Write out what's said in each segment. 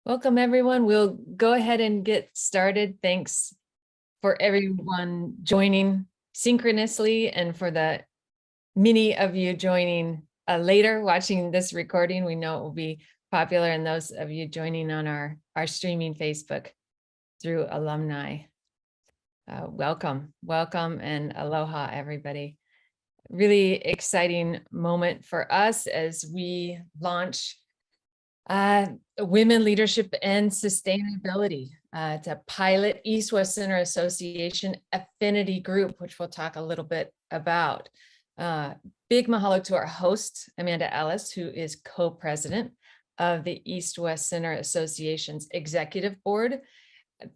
Welcome, everyone. We'll go ahead and get started. Thanks for everyone joining synchronously and for the many of you joining later, watching this recording. We know it will be popular, and those of you joining on our streaming Facebook through alumni. Welcome, and aloha, everybody. Really exciting moment for us as we launch Women Leadership and Sustainability. It's a pilot East-West Center Association Affinity Group, which we'll talk a little bit about. Big mahalo to our host, Amanda Ellis, who is co-president of the East-West Center Association's Executive Board.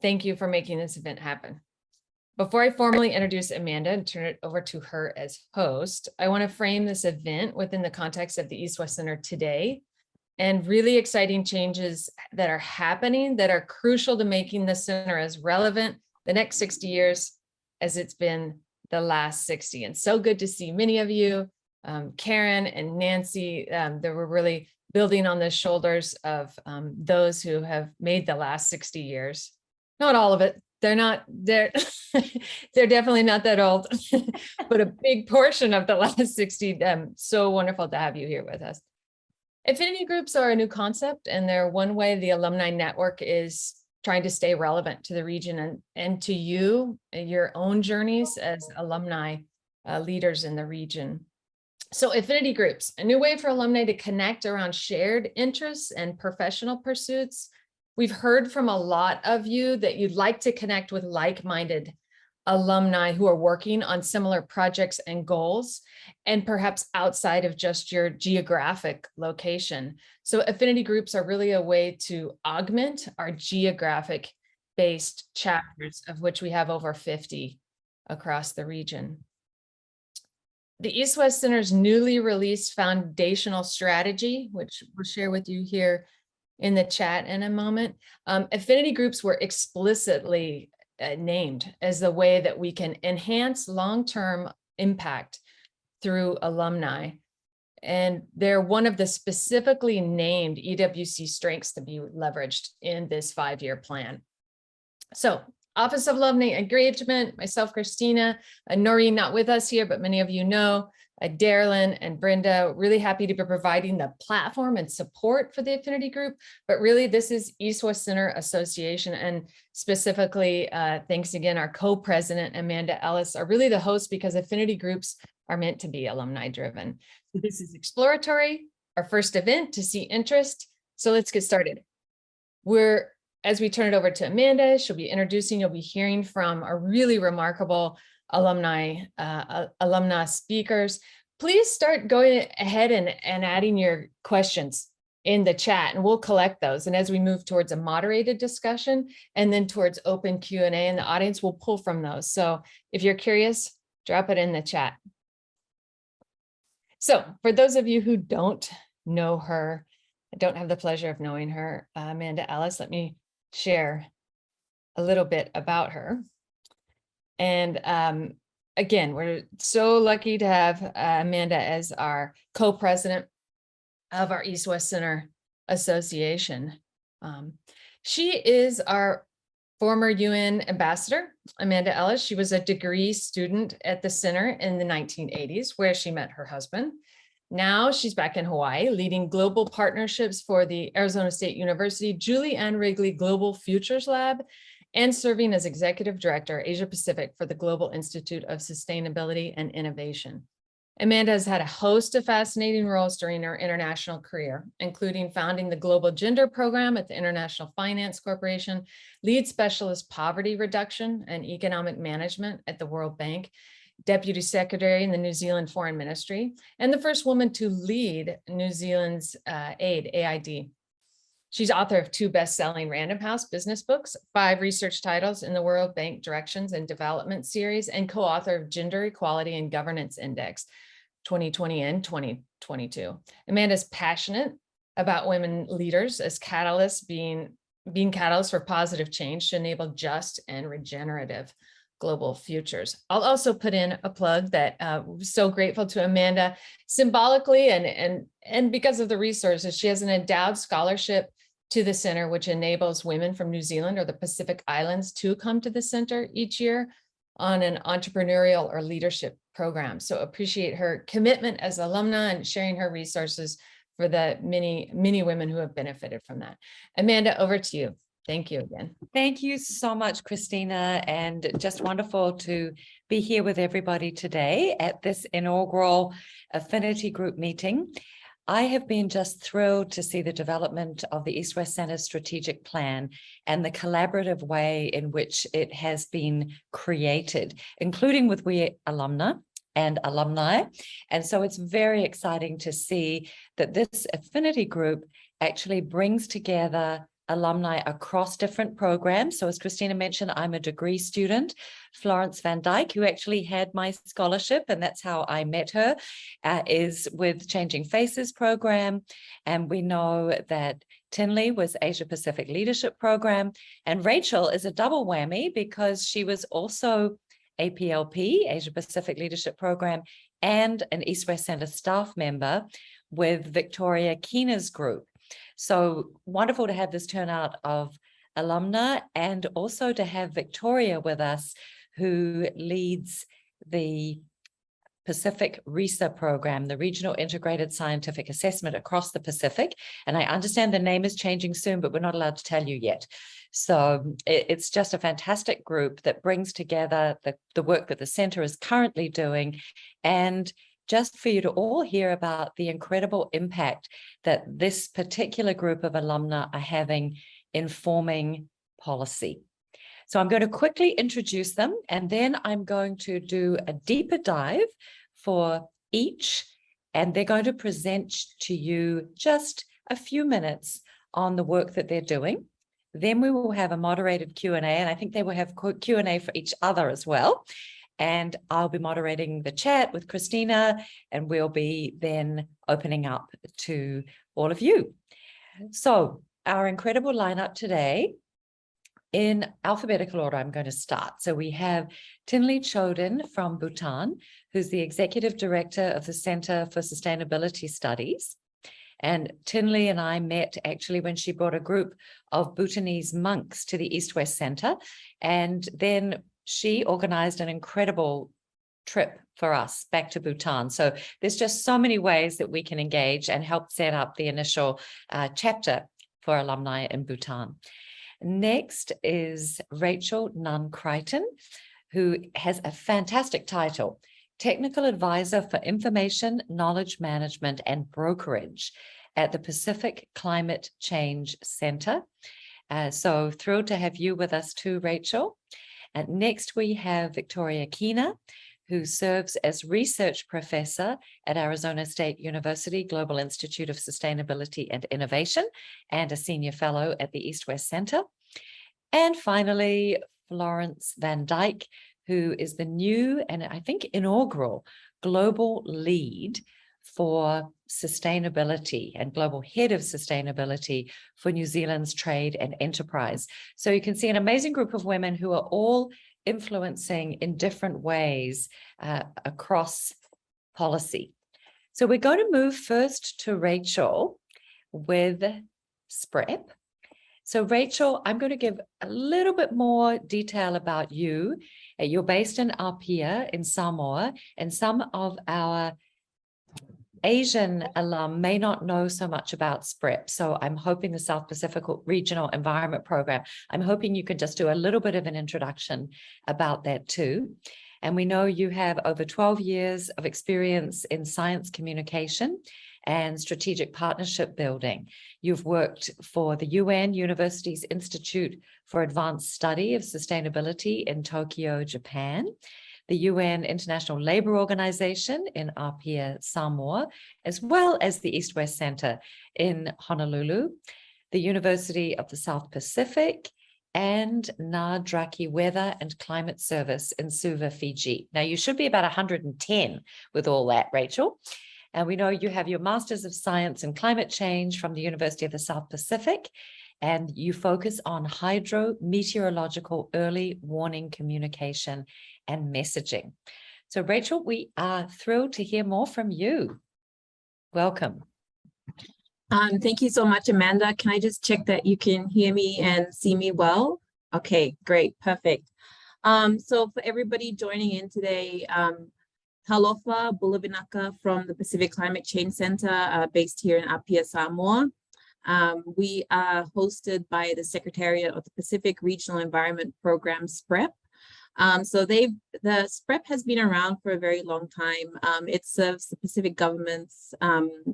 Thank you for making this event happen. Before I formally introduce Amanda and turn it over to her as host, I want to frame this event within the context of the East-West Center today and really exciting changes that are happening that are crucial to making the center as relevant the next 60 years as it's been the last 60. And so good to see many of you, Karen and Nancy, that were really building on the shoulders of those who have made the last 60 years. Not all of it. They're definitely not that old, but a big portion of the last 60. So wonderful to have you here with us. Affinity groups are a new concept, and they're one way the alumni network is trying to stay relevant to the region and to you, your own journeys as alumni leaders in the region. So affinity groups, a new way for alumni to connect around shared interests and professional pursuits. We've heard from a lot of you that you'd like to connect with like-minded alumni who are working on similar projects and goals, and perhaps outside of just your geographic location. So affinity groups are really a way to augment our geographic-based chapters, of which we have over 50 across the region. The East-West Center's newly released foundational strategy, which we'll share with you here in the chat in a moment. Affinity groups were explicitly named as the way that we can enhance long-term impact through alumni. And they're one of the specifically named EWC strengths to be leveraged in this 5-year plan. So Office of Alumni Engagement, myself, Christina, Noreen not with us here, but many of you know, Darylyn and Brenda, really happy to be providing the platform and support for the affinity group. But really, this is East-West Center Association, and specifically, thanks again, our co-president, Amanda Ellis, are really the hosts because affinity groups are meant to be alumni driven. So this is exploratory, our first event to see interest. So let's get started. As we turn it over to Amanda, she'll be introducing, you'll be hearing from a really remarkable alumni speakers. Please start going ahead and adding your questions in the chat, and we'll collect those. And as we move towards a moderated discussion and then towards open Q&A in the audience, we'll pull from those. So if you're curious, drop it in the chat. So for those of you who don't know her, I don't have the pleasure of knowing her, Amanda Ellis, let me share a little bit about her. And again, we're so lucky to have Amanda as our co-president of our East-West Center Association. She is our former UN ambassador, Amanda Ellis. She was a degree student at the center in the 1980s, where she met her husband. Now she's back in Hawaii, leading global partnerships for the Arizona State University Julie Ann Wrigley Global Futures Lab, and serving as Executive Director, Asia Pacific for the Global Institute of Sustainability and Innovation. Amanda has had a host of fascinating roles during her international career, including founding the Global Gender Program at the International Finance Corporation, lead specialist poverty reduction and economic management at the World Bank, Deputy Secretary in the New Zealand Foreign Ministry, and the first woman to lead New Zealand's AID. She's author of 2 best-selling Random House business books, 5 research titles in the World Bank Directions and Development Series, and co-author of Gender Equality and Governance Index 2020 and 2022. Amanda's passionate about women leaders as catalysts, being catalysts for positive change to enable just and regenerative global futures. I'll also put in a plug that we're so grateful to Amanda symbolically and because of the resources. She has an endowed scholarship to the center, which enables women from New Zealand or the Pacific Islands to come to the center each year on an entrepreneurial or leadership program. So appreciate her commitment as alumna and sharing her resources for the many, many women who have benefited from that. Amanda, over to you. Thank you again. Thank you so much, Christina, and just wonderful to be here with everybody today at this inaugural affinity group meeting. I have been just thrilled to see the development of the East West Centre's strategic plan and the collaborative way in which it has been created, including with we alumna and alumni. And so it's very exciting to see that this affinity group actually brings together alumni across different programs. So as Christina mentioned, I'm a degree student. Florence Van Dyke, who actually had my scholarship, and that's how I met her, is with Changing Faces program. And we know that Thinley was Asia Pacific Leadership Program. And Rachel is a double whammy because she was also APLP, Asia Pacific Leadership Program, and an East West Centre staff member with Victoria Keena's group. So wonderful to have this turnout of alumna, and also to have Victoria with us, who leads the Pacific RISA program, the Regional Integrated Scientific Assessment across the Pacific. And I understand the name is changing soon, but we're not allowed to tell you yet. So it's just a fantastic group that brings together the work that the Centre is currently doing, and just for you to all hear about the incredible impact that this particular group of alumna are having in forming policy. So I'm going to quickly introduce them, and then I'm going to do a deeper dive for each, and they're going to present to you just a few minutes on the work that they're doing. Then we will have a moderated Q&A, and I think they will have Q&A for each other as well. And I'll be moderating the chat with Christina, and we'll be then opening up to all of you. So our incredible lineup today, in alphabetical order, I'm going to start. So we have Thinley Choden from Bhutan, who's the Executive Director of the Center for Sustainability Studies. And Thinley and I met actually when she brought a group of Bhutanese monks to the East West Center. And then she organized an incredible trip for us back to Bhutan. So there's just so many ways that we can engage and help set up the initial chapter for alumni in Bhutan. Next is Rachel Nunn-Crichton, who has a fantastic title, Technical Advisor for Information, Knowledge Management and Brokerage at the Pacific Climate Change Center. So thrilled to have you with us too, Rachel. And next we have Victoria Keena, who serves as research professor at Arizona State University Global Institute of Sustainability and Innovation, and a senior fellow at the East West Center. And finally, Florence Van Dyke, who is the new and I think inaugural global lead for sustainability and global head of sustainability for New Zealand's trade and enterprise. So you can see an amazing group of women who are all influencing in different ways across policy. So we're going to move first to Rachel with SPREP. So Rachel, I'm going to give a little bit more detail about you. You're based in Apia in Samoa, and some of our Asian alum may not know so much about SPREP. So I'm hoping the South Pacific Regional Environment Program, I'm hoping you can just do a little bit of an introduction about that too. And we know you have over 12 years of experience in science communication and strategic partnership building. You've worked for the UN University's Institute for Advanced Study of Sustainability in Tokyo, Japan, the UN International Labour Organization in Apia, Samoa, as well as the East West Center in Honolulu, the University of the South Pacific, and Nadraki Weather and Climate Service in Suva, Fiji. Now, you should be about 110 with all that, Rachel. And we know you have your Masters of Science in Climate Change from the University of the South Pacific, and you focus on hydrometeorological early warning communication and messaging. So Rachel, we are thrilled to hear more from you. Welcome. Thank you so much, Amanda. Can I just check that you can hear me and see me well? Okay, great, perfect. So for everybody joining in today, Talofa Bulavinaka from the Pacific Climate Change Center based here in Apia, Samoa. We are hosted by the Secretariat of the Pacific Regional Environment Program, SPREP. The SPREP has been around for a very long time. It serves the Pacific governments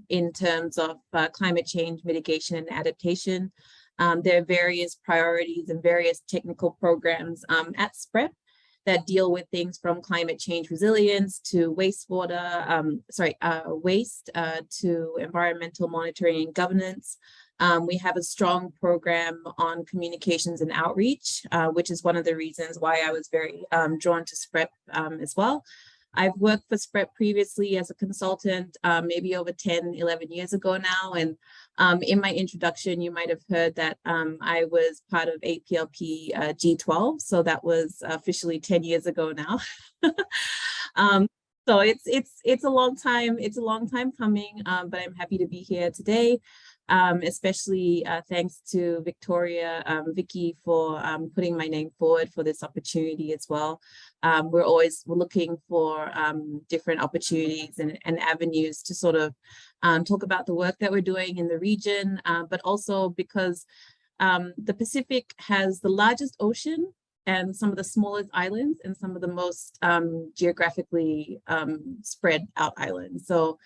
in terms of climate change mitigation and adaptation. There are various priorities and various technical programs at SPREP that deal with things from climate change resilience to wastewater, waste to environmental monitoring and governance. We have a strong program on communications and outreach, which is one of the reasons why I was very drawn to SPREP as well. I've worked for SPREP previously as a consultant, maybe over 10, 11 years ago now. And in my introduction, you might have heard that I was part of APLP G12. So that was officially 10 years ago now. So it's a long time coming, but I'm happy to be here today. Especially thanks to Victoria, Vicky for putting my name forward for this opportunity as well. We're always looking for different opportunities and avenues to sort of talk about the work that we're doing in the region, but also because the Pacific has the largest ocean and some of the smallest islands and some of the most geographically spread out islands. So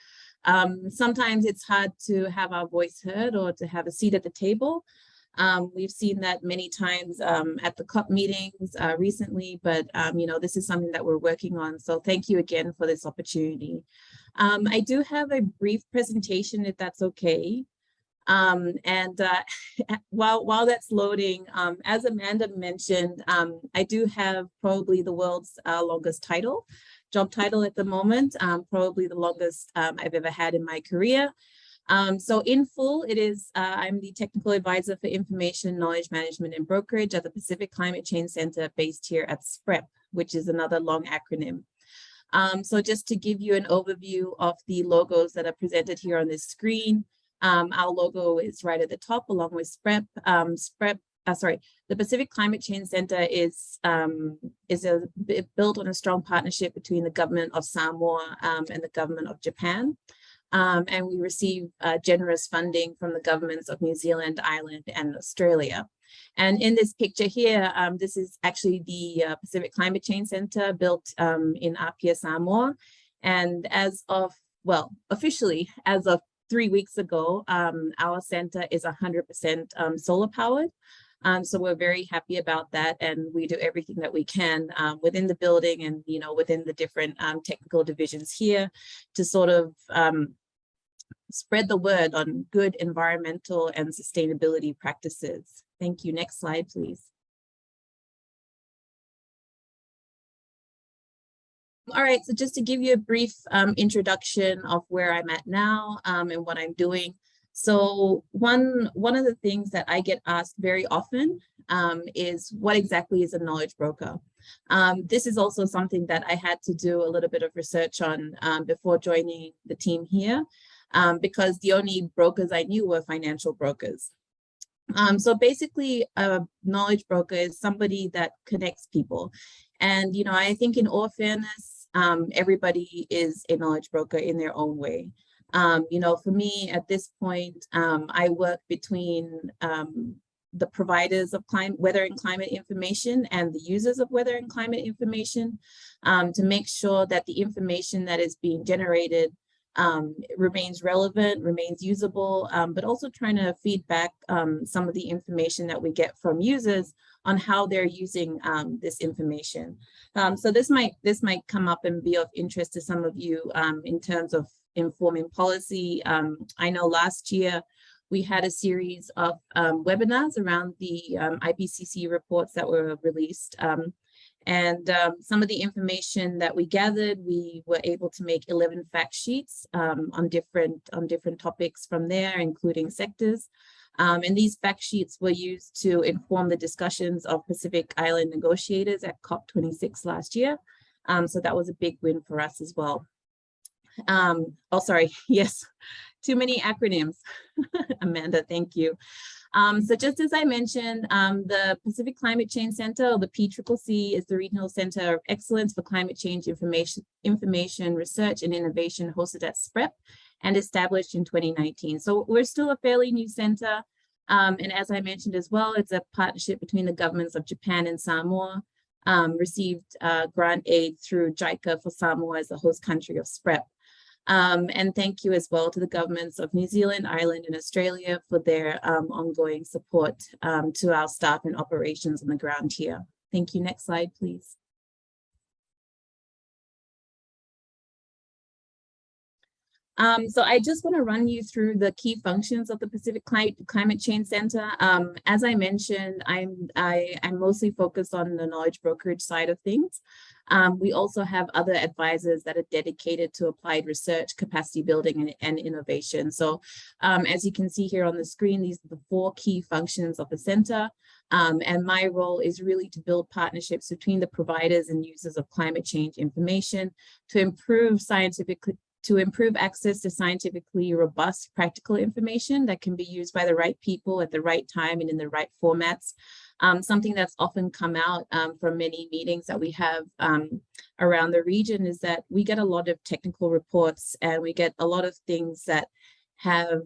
sometimes it's hard to have our voice heard or to have a seat at the table. We've seen that many times at the COP meetings recently, but this is something that we're working on. So thank you again for this opportunity. I do have a brief presentation, if that's okay. While that's loading, as Amanda mentioned, I do have probably the world's longest job title at the moment, probably the longest I've ever had in my career. So in full, it is, I'm the Technical Advisor for Information, Knowledge Management and Brokerage at the Pacific Climate Change Center based here at SPREP, which is another long acronym. So just to give you an overview of the logos that are presented here on this screen, our logo is right at the top along with SPREP. The Pacific Climate Change Center is built on a strong partnership between the government of Samoa and the government of Japan. And we receive generous funding from the governments of New Zealand, Ireland, and Australia. And in this picture here, this is actually the Pacific Climate Change Center built in Apia, Samoa. And officially, as of 3 weeks ago, our center is 100% solar powered. So we're very happy about that, and we do everything that we can within the building and within the different technical divisions here to sort of spread the word on good environmental and sustainability practices. Thank you. Next slide, please. All right, so just to give you a brief introduction of where I'm at now and what I'm doing. So one of the things that I get asked very often is what exactly is a knowledge broker? This is also something that I had to do a little bit of research on before joining the team here, because the only brokers I knew were financial brokers. So basically, a knowledge broker is somebody that connects people. And, I think in all fairness, everybody is a knowledge broker in their own way. For me at this point, I work between the providers of weather and climate information and the users of weather and climate information to make sure that the information that is being generated remains relevant, remains usable, but also trying to feed back some of the information that we get from users on how they're using this information. So this might come up and be of interest to some of you in terms of informing policy. I know last year we had a series of webinars around the IPCC reports that were released. And some of the information that we gathered, we were able to make 11 fact sheets on different topics from there, including sectors. And these fact sheets were used to inform the discussions of Pacific Island negotiators at COP26 last year. So that was a big win for us as well. Oh, sorry, yes, too many acronyms. Amanda, thank you. So just as I mentioned, the Pacific Climate Change Center, or the PCCC, is the Regional Center of Excellence for Climate Change Information Research and Innovation, hosted at SPREP and established in 2019. So we're still a fairly new center. And as I mentioned as well, it's a partnership between the governments of Japan and Samoa, received grant aid through JICA for Samoa as the host country of SPREP. And thank you as well to the governments of New Zealand, Ireland, and Australia for their ongoing support to our staff and operations on the ground here. Thank you. Next slide, please. So I just want to run you through the key functions of the Pacific Climate Change Center. As I mentioned, I'm mostly focused on the knowledge brokerage side of things. We also have other advisors that are dedicated to applied research, capacity building, and innovation. So as you can see here on the screen, these are the 4 key functions of the center. And my role is really to build partnerships between the providers and users of climate change information to improve access to scientifically robust practical information that can be used by the right people at the right time and in the right formats. Something that's often come out from many meetings that we have around the region is that we get a lot of technical reports, and we get a lot of things that have,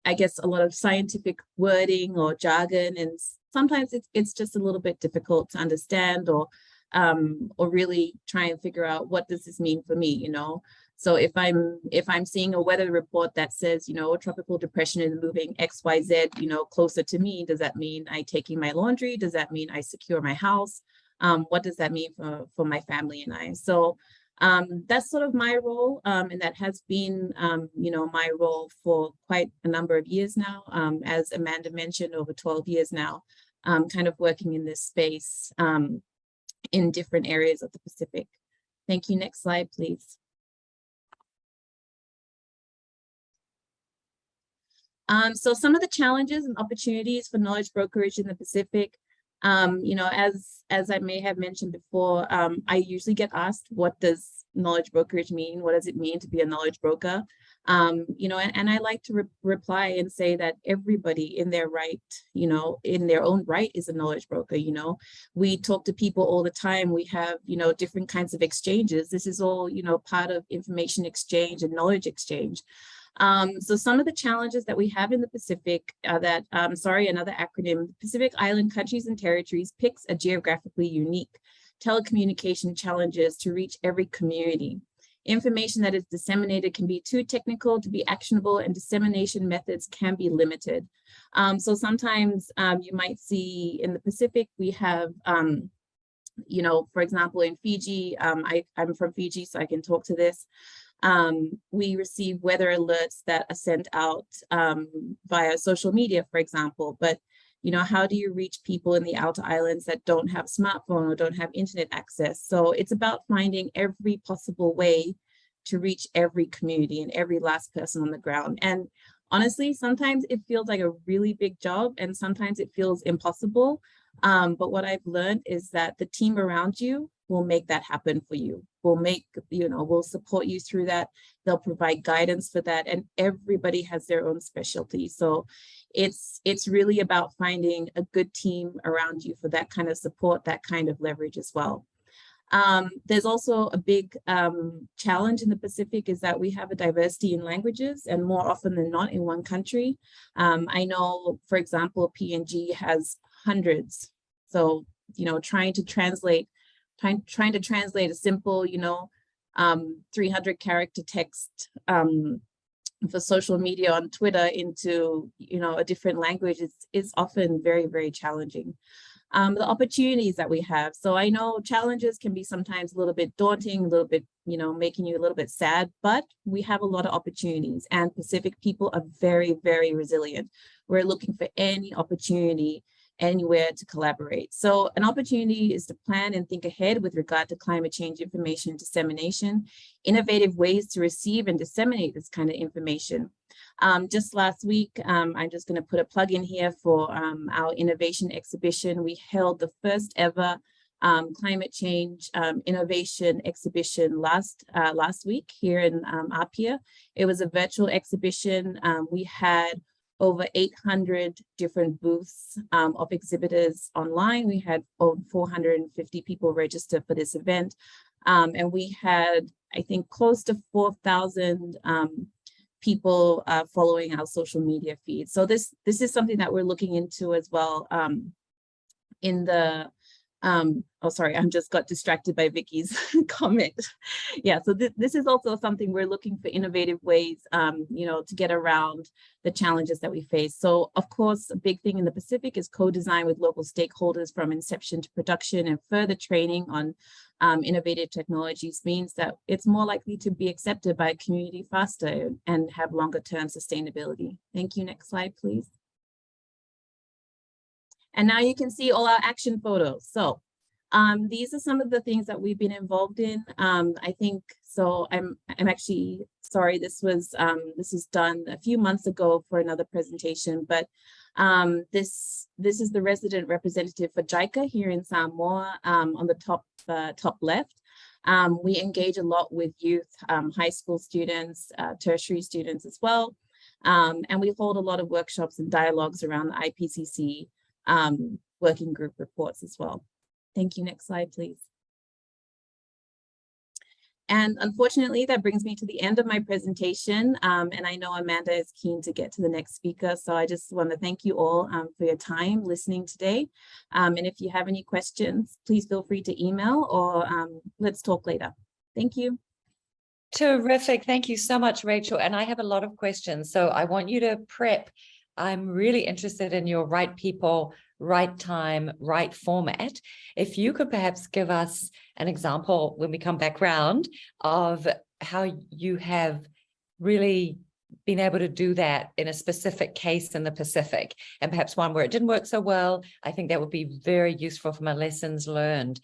I guess, a lot of scientific wording or jargon, and sometimes it's just a little bit difficult to understand or really try and figure out, what does this mean for me, you know? So if I'm seeing a weather report that says, you know, a tropical depression is moving XYZ, you know, closer to me, does that mean I taking my laundry? Does that mean I secure my house? What does that mean for my family and I? So that's sort of my role, and that has been, you know, my role for quite a number of years now. As Amanda mentioned, over 12 years now, kind of working in this space in different areas of the Pacific. Thank you. Next slide, please. So some of the challenges and opportunities for knowledge brokerage in the Pacific, you know, as I may have mentioned before, I usually get asked, what does knowledge brokerage mean? What does it mean to be a knowledge broker? You know, and I like to reply and say that everybody in their right, you know, in their own right is a knowledge broker. You know, we talk to people all the time. We have, you know, different kinds of exchanges. This is all, you know, part of information exchange and knowledge exchange. So some of the challenges that we have in the Pacific are that, another acronym, Pacific Island Countries and Territories picks a geographically unique telecommunication challenges to reach every community. Information that is disseminated can be too technical to be actionable, and dissemination methods can be limited. So sometimes you might see in the Pacific, we have, you know, for example, in Fiji, I'm from Fiji, so I can talk to this. We receive weather alerts that are sent out via social media, for example, but you know, how do you reach people in the outer islands that don't have a smartphone or don't have internet access? So it's about finding every possible way to reach every community and every last person on the ground. And honestly, sometimes it feels like a really big job, and sometimes it feels impossible. But what I've learned is that the team around you will make that happen for you. Will support you through that. They'll provide guidance for that, and everybody has their own specialty. So it's really about finding a good team around you for that kind of support, that kind of leverage as well. There's also a big challenge in the Pacific is that we have a diversity in languages, and more often than not in one country. I know, for example, PNG has hundreds. So, you know, trying to translate a simple, 300 character text for social media on Twitter into, a different language is often very, very challenging. The opportunities that we have. So I know challenges can be sometimes a little bit daunting, a little bit, making you a little bit sad, but we have a lot of opportunities, and Pacific people are very, very resilient. We're looking for any opportunity anywhere to collaborate. So an opportunity is to plan and think ahead with regard to climate change information dissemination, innovative ways to receive and disseminate this kind of information. Just last week, I'm just going to put a plug in here for our innovation exhibition. We held the first ever climate change innovation exhibition last week here in Apia. It was a virtual exhibition. We had over 800 different booths of exhibitors online. We had over 450 people register for this event. And we had, I think, close to 4,000 people following our social media feed. So this is something that we're looking into as well in the, oh, sorry, I just got distracted by Vicky's comment. Yeah, so this is also something we're looking for innovative ways, you know, to get around the challenges that we face. So of course, a big thing in the Pacific is co-design with local stakeholders from inception to production, and further training on innovative technologies means that it's more likely to be accepted by a community faster and have longer term sustainability. Thank you. Next slide, please. And now you can see all our action photos. So these are some of the things that we've been involved in. I think, so I'm actually sorry, this was done a few months ago for another presentation, but this is the resident representative for JICA here in Samoa on the top left. We engage a lot with youth, high school students, tertiary students as well. And we hold a lot of workshops and dialogues around the IPCC working group reports as well. Thank you. Next slide, please. And unfortunately, that brings me to the end of my presentation. And I know Amanda is keen to get to the next speaker. So I just want to thank you all for your time listening today. And if you have any questions, please feel free to email or let's talk later. Thank you. Terrific. Thank you so much, Rachel. And I have a lot of questions, so I want you to prep. I'm really interested in your right people, right time, right format. If you could perhaps give us an example when we come back round of how you have really been able to do that in a specific case in the Pacific, and perhaps one where it didn't work so well. I think that would be very useful for my lessons learned.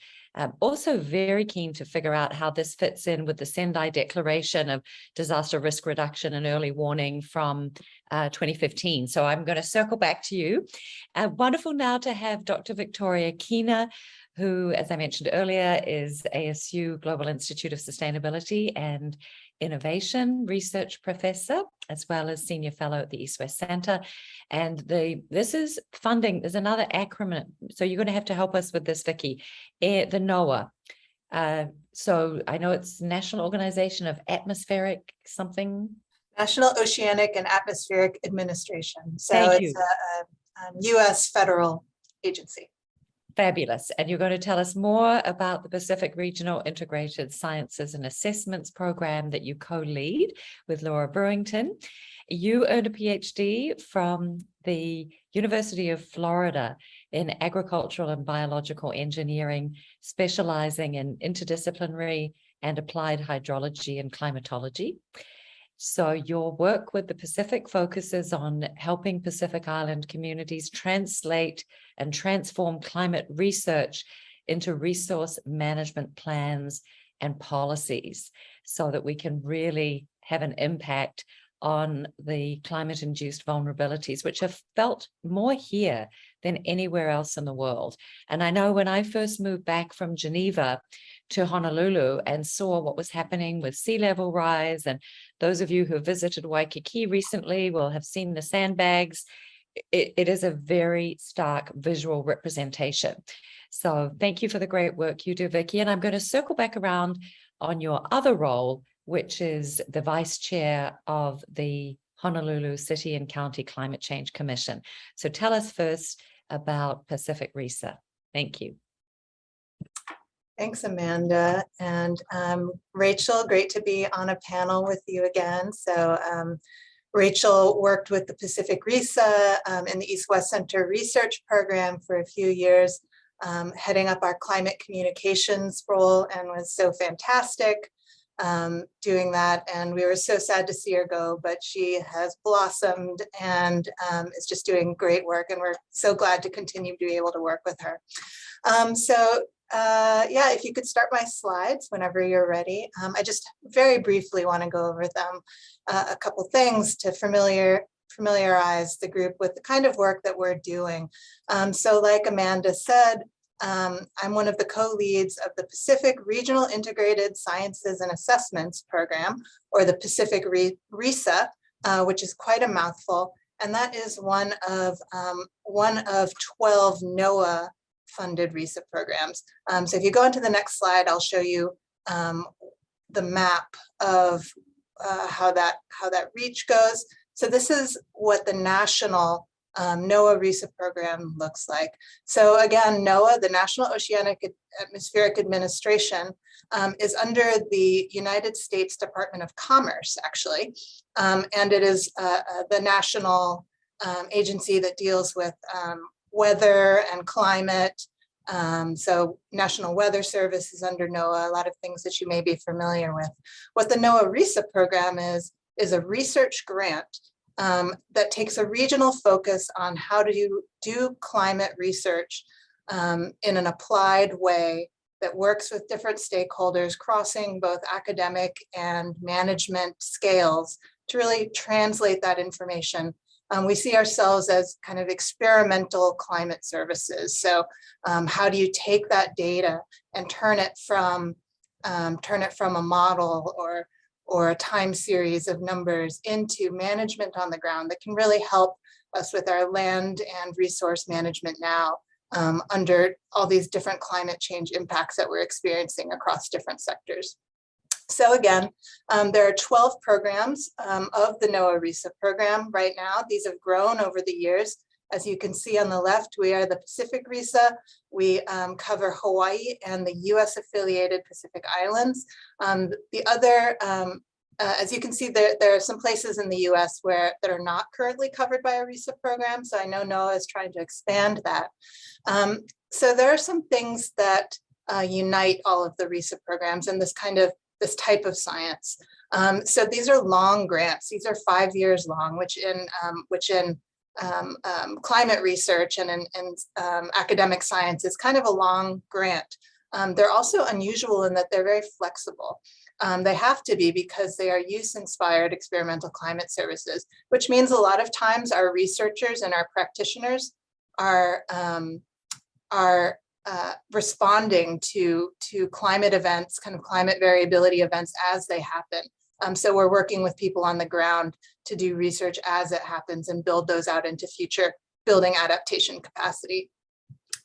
Also very keen to figure out how this fits in with the Sendai Declaration of Disaster Risk Reduction and Early Warning from 2015. So I'm going to circle back to you. Wonderful now to have Dr. Victoria Keena, who, as I mentioned earlier, is ASU Global Institute of Sustainability and Innovation Research Professor, as well as Senior Fellow at the East-West Center. And this is funding, there's another acronym, so you're going to help us with this, Vicky, the NOAA. So I know it's National Organization of Atmospheric something. National Oceanic and Atmospheric Administration. So Thank it's a U.S. federal agency. Fabulous. And you're going to tell us more about the Pacific Regional Integrated Sciences and Assessments program that you co-lead with Laura Brewington. You earned a PhD from the University of Florida in agricultural and biological engineering, specializing in interdisciplinary and applied hydrology and climatology. So your work with the Pacific focuses on helping Pacific Island communities translate and transform climate research into resource management plans and policies so that we can really have an impact on the climate-induced vulnerabilities, which are felt more here than anywhere else in the world. And I know when I first moved back from Geneva to Honolulu and saw what was happening with sea level rise, and those of you who have visited Waikiki recently will have seen the sandbags. It is a very stark visual representation. So thank you for the great work you do, Vicky. And I'm going to circle back around on your other role, which is the Vice Chair of the Honolulu City and County Climate Change Commission. So tell us first about Pacific RESA. Thank you. Thanks, Amanda. And Rachel, great to be on a panel with you again. So Rachel worked with the Pacific RESA in the East-West Center Research Program for a few years, heading up our climate communications role, and was so fantastic doing that. And we were so sad to see her go, but she has blossomed and is just doing great work. And we're so glad to continue to be able to work with her. Yeah, if you could start my slides whenever you're ready. I just very briefly want to go over them, a couple things to familiarize the group with the kind of work that we're doing. So like Amanda said, I'm one of the co-leads of the Pacific Regional Integrated Sciences and Assessments Program, or the Pacific RISA, which is quite a mouthful. And that is one of 12 NOAA funded RISA programs. So if you go into the next slide, I'll show you the map of how that reach goes. So this is what the national NOAA RISA program looks like. So again, NOAA, the National Oceanic Atmospheric Administration, is under the United States Department of Commerce, actually. And it is the national agency that deals with weather and climate. So National Weather Service is under NOAA, a lot of things that you may be familiar with. What the NOAA RISA program is a research grant that takes a regional focus on how to do climate research in an applied way that works with different stakeholders, crossing both academic and management scales to really translate that information. We see ourselves as kind of experimental climate services. So how do you take that data and turn it from a model or a time series of numbers into management on the ground that can really help us with our land and resource management now under all these different climate change impacts that we're experiencing across different sectors. So again, there are 12 programs of the NOAA RISA program right now. These have grown over the years. As you can see on the left, we are the Pacific RISA. We cover Hawaii and the US affiliated Pacific Islands. The other, as you can see, there are some places in the US that are not currently covered by a RISA program. So I know NOAA is trying to expand that. So there are some things that unite all of the RISA programs and this type of science. So these are long grants. These are 5 years long, which in climate research and in academic science is kind of a long grant. They're also unusual in that they're very flexible. They have to be because they are use-inspired experimental climate services, which means a lot of times our researchers and our practitioners are responding to climate events, kind of climate variability events as they happen. So we're working with people on the ground to do research as it happens and build those out into future building adaptation capacity.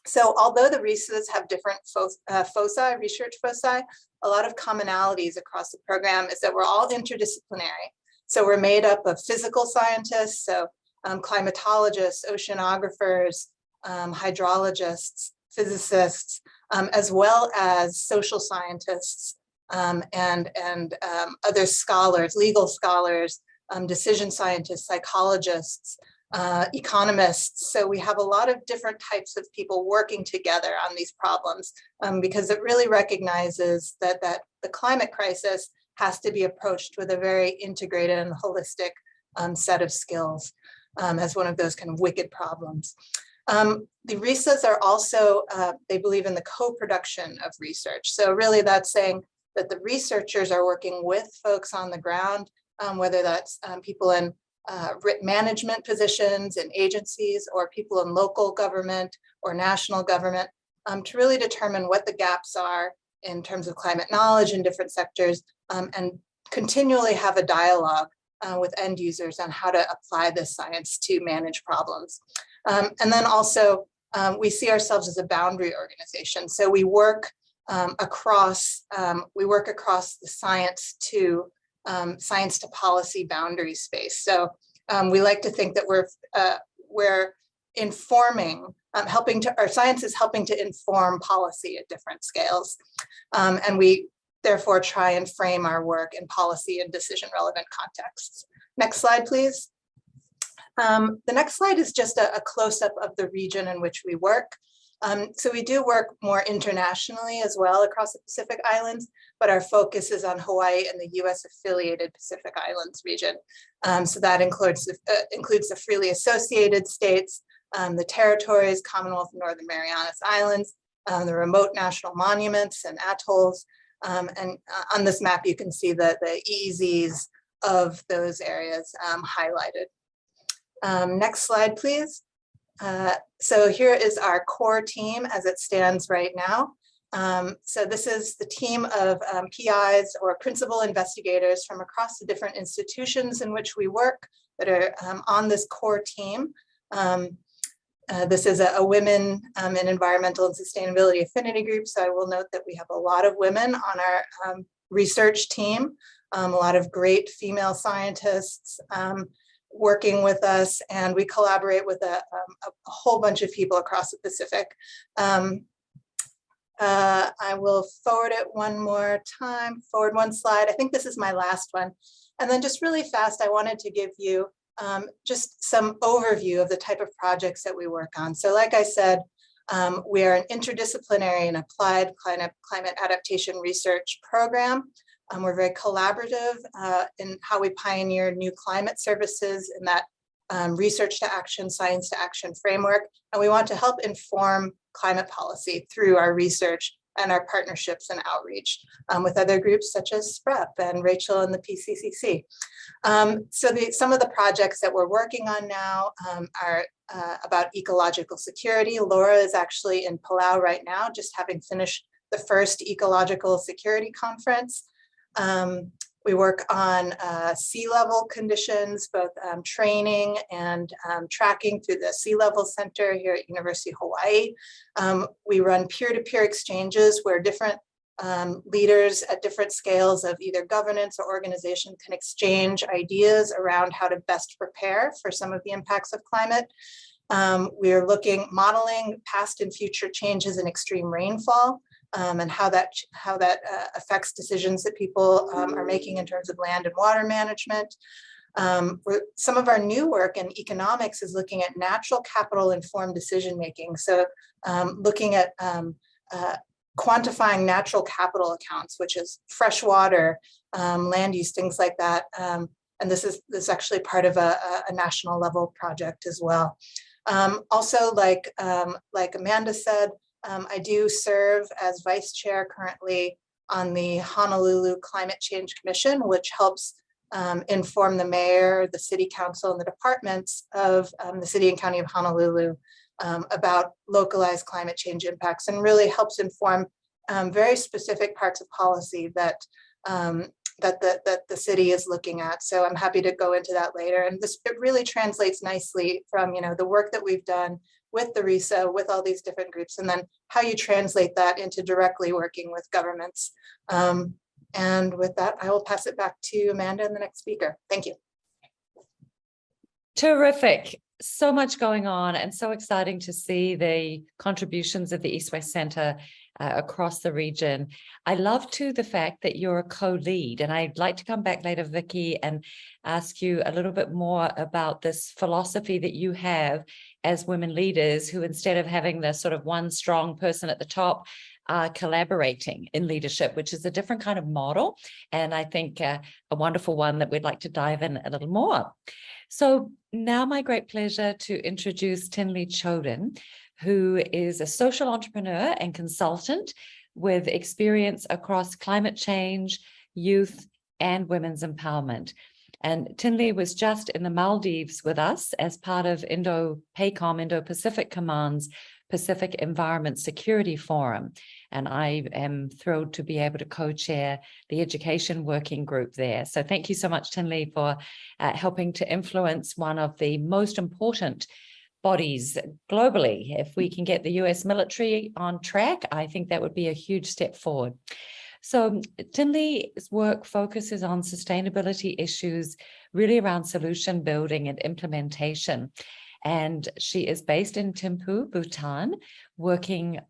So although the RISAs have different foci, research foci, a lot of commonalities across the program is that we're all interdisciplinary. So we're made up of physical scientists, so climatologists, oceanographers, hydrologists, physicists, as well as social scientists and other scholars, legal scholars, decision scientists, psychologists, economists. So we have a lot of different types of people working together on these problems because it really recognizes that the climate crisis has to be approached with a very integrated and holistic set of skills as one of those kind of wicked problems. The RISAs are also, they believe in the co-production of research. So really that's saying that the researchers are working with folks on the ground, whether that's people in management positions in agencies or people in local government or national government to really determine what the gaps are in terms of climate knowledge in different sectors and continually have a dialogue with end users on how to apply this science to manage problems. And then also we see ourselves as a boundary organization. So we work across the science to policy boundary space. So we like to think that we're informing, our science is helping to inform policy at different scales. And we therefore try and frame our work in policy and decision relevant contexts. Next slide, please. The next slide is just a close-up of the region in which we work. So we do work more internationally as well across the Pacific Islands, but our focus is on Hawaii and the US affiliated Pacific Islands region. So that includes the freely associated states, the territories, Commonwealth of Northern Marianas Islands, the remote national monuments and atolls. And on this map, you can see the EEZs of those areas highlighted. Next slide, please. So here is our core team as it stands right now. So this is the team of PIs or principal investigators from across the different institutions in which we work that are on this core team. This is a women in environmental and sustainability affinity group. So I will note that we have a lot of women on our research team, a lot of great female scientists working with us, and we collaborate with a whole bunch of people across the Pacific. I will forward it one more time, forward one slide. I think this is my last one. And then just really fast, I wanted to give you just some overview of the type of projects that we work on. So like I said, we are an interdisciplinary and applied climate adaptation research program. We're very collaborative in how we pioneer new climate services in that research to action, science to action framework. And we want to help inform climate policy through our research and our partnerships and outreach with other groups such as SPREP and Rachel and the PCCC. So some of the projects that we're working on now are about ecological security. Laura is actually in Palau right now, just having finished the first Ecological Security conference. We work on sea level conditions, both training and tracking through the Sea Level Center here at University of Hawaii. We run peer-to-peer exchanges where different leaders at different scales of either governance or organization can exchange ideas around how to best prepare for some of the impacts of climate. We are modeling past and future changes in extreme rainfall. And how that affects decisions that people are making in terms of land and water management. Some of our new work in economics is looking at natural capital informed decision making. So looking at quantifying natural capital accounts, which is fresh water, land use, things like that. And this is actually part of a national level project as well. Also, like Amanda said, I do serve as vice chair currently on the Honolulu Climate Change Commission, which helps inform the mayor, the city council, and the departments of the city and county of Honolulu about localized climate change impacts, and really helps inform very specific parts of policy that the city is looking at. So I'm happy to go into that later. And it really translates nicely from the work that we've done with the RISA, with all these different groups, and then how you translate that into directly working with governments. And with that, I will pass it back to Amanda and the next speaker. Thank you. Terrific. So much going on, and so exciting to see the contributions of the East-West Center across the region. I love too the fact that you're a co-lead, and I'd like to come back later, Vicky, and ask you a little bit more about this philosophy that you have as women leaders who, instead of having the sort of one strong person at the top, are collaborating in leadership, which is a different kind of model, and I think a wonderful one that we'd like to dive in a little more. So now my great pleasure to introduce Thinley Choden, who is a social entrepreneur and consultant with experience across climate change, youth, and women's empowerment. And Thinley was just in the Maldives with us as part of Indo-PACOM, Indo-Pacific Command's Pacific Environment Security Forum. And I am thrilled to be able to co-chair the education working group there. So thank you so much, Thinley, for helping to influence one of the most important bodies globally. If we can get the US military on track, I think that would be a huge step forward. So Thinley's work focuses on sustainability issues, really around solution building and implementation. And she is based in Thimphu, Bhutan, working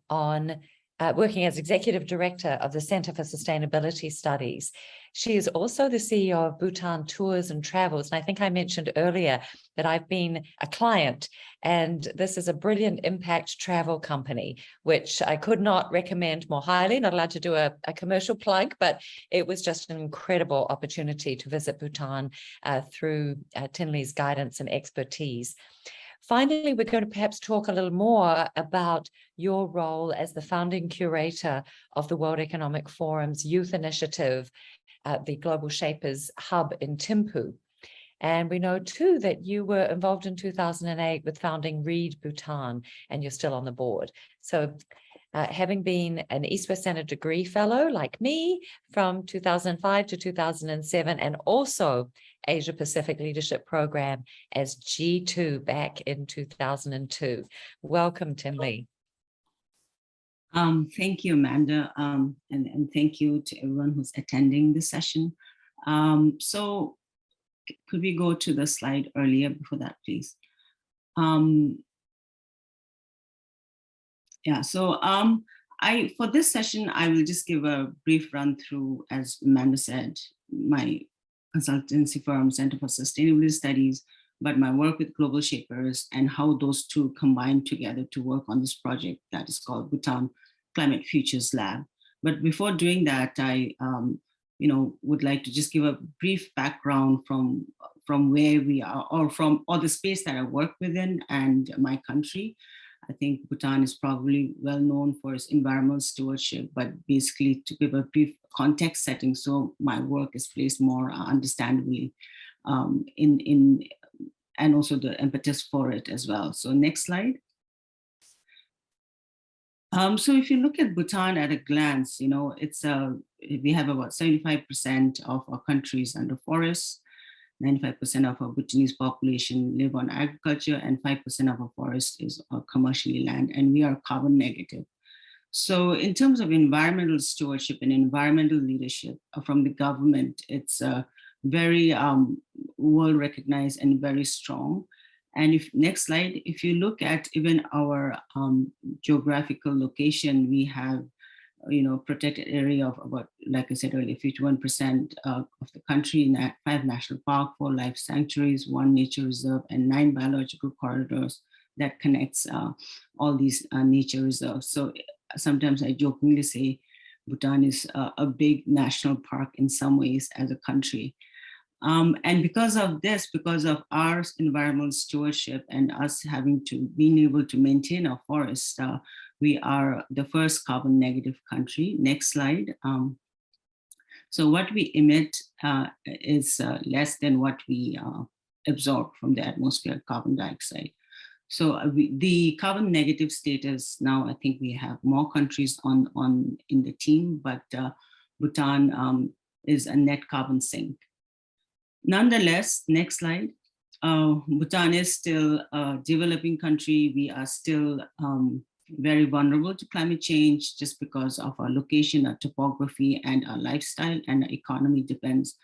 as executive director of the Center for Sustainability Studies. She is also the CEO of Bhutan Tours and Travels. And I think I mentioned earlier that I've been a client, and this is a brilliant impact travel company, which I could not recommend more highly. Not allowed to do a commercial plug, but it was just an incredible opportunity to visit Bhutan through Thinley's guidance and expertise. Finally, we're going to perhaps talk a little more about your role as the founding curator of the World Economic Forum's Youth Initiative, the Global Shapers Hub in Thimphu. And we know too that you were involved in 2008 with founding Read Bhutan, and you're still on the board. So having been an East West Center degree fellow like me from 2005 to 2007, and also Asia Pacific Leadership Program as G2 back in 2002. Welcome, Thinley. Thank you, Amanda, and thank you to everyone who's attending this session. So could we go to the slide earlier before that, please? Yeah, so for this session, I will just give a brief run through, as Amanda said, my consultancy firm, Center for Sustainability Studies, but my work with Global Shapers and how those two combine together to work on this project that is called Bhutan Climate Futures Lab. But before doing that, I would like to just give a brief background from where we are, or the space that I work within and my country. I think Bhutan is probably well known for its environmental stewardship, but basically to give a brief context setting, so my work is placed more understandably and also the impetus for it as well. So next slide. So if you look at Bhutan at a glance, we have about 75% of our country is under forests. 95% of our Bhutanese population live on agriculture, and 5% of our forest is commercially land, and we are carbon negative. So in terms of environmental stewardship and environmental leadership from the government, it's very well recognized and very strong. And next slide, if you look at even our geographical location, we have protected area of about, like I said earlier, 51% of the country in 5 national parks, 4 life sanctuaries, 1 nature reserve, and 9 biological corridors that connects all these nature reserves. So sometimes I jokingly say Bhutan is a big national park in some ways as a country. And because of this, because of our environmental stewardship and us being able to maintain our forests, we are the first carbon negative country. Next slide. So what we emit is less than what we absorb from the atmosphere, carbon dioxide. So the carbon negative status now, I think we have more countries in the team, but Bhutan is a net carbon sink. Nonetheless, next slide. Bhutan is still a developing country. We are still very vulnerable to climate change just because of our location, our topography, and our lifestyle, and our economy depends.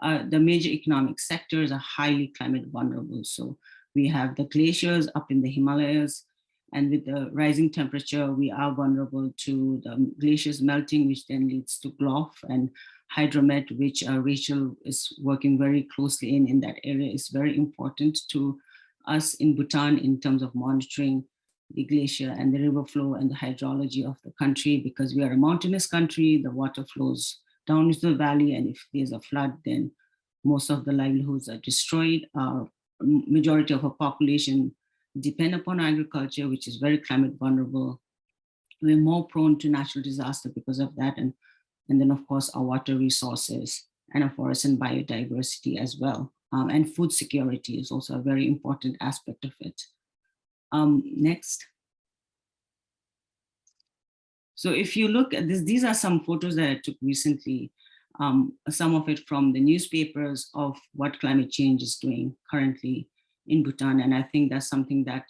The major economic sectors are highly climate vulnerable. So we have the glaciers up in the Himalayas, and with the rising temperature, we are vulnerable to the glaciers melting, which then leads to GLOF and hydromet, which Rachel is working very closely in that area, is very important to us in Bhutan in terms of monitoring the glacier and the river flow and the hydrology of the country, because we are a mountainous country. The water flows down into the valley, and if there's a flood, then most of the livelihoods are destroyed. Majority of our population depend upon agriculture, which is very climate vulnerable. We're more prone to natural disaster because of that, and then of course our water resources and our forests and biodiversity as well. And food security is also a very important aspect of it. Next. So if you look at this, these are some photos that I took recently, some of it from the newspapers of what climate change is doing currently in Bhutan. And I think that's something that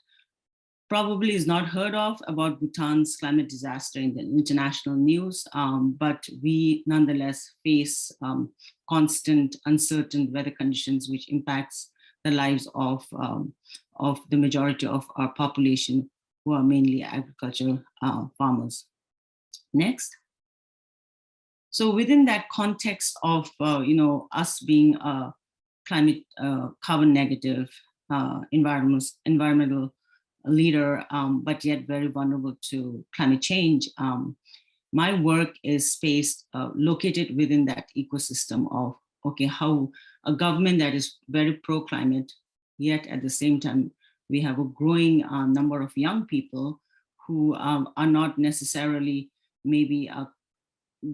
probably is not heard of about Bhutan's climate disaster in the international news, but we nonetheless face constant uncertain weather conditions, which impacts the lives of the majority of our population, who are mainly agricultural farmers. Next. So within that context of us being a climate carbon negative environmental leader, but yet very vulnerable to climate change, my work is located within that ecosystem of, okay, how a government that is very pro-climate, yet at the same time, we have a growing number of young people who are not necessarily, maybe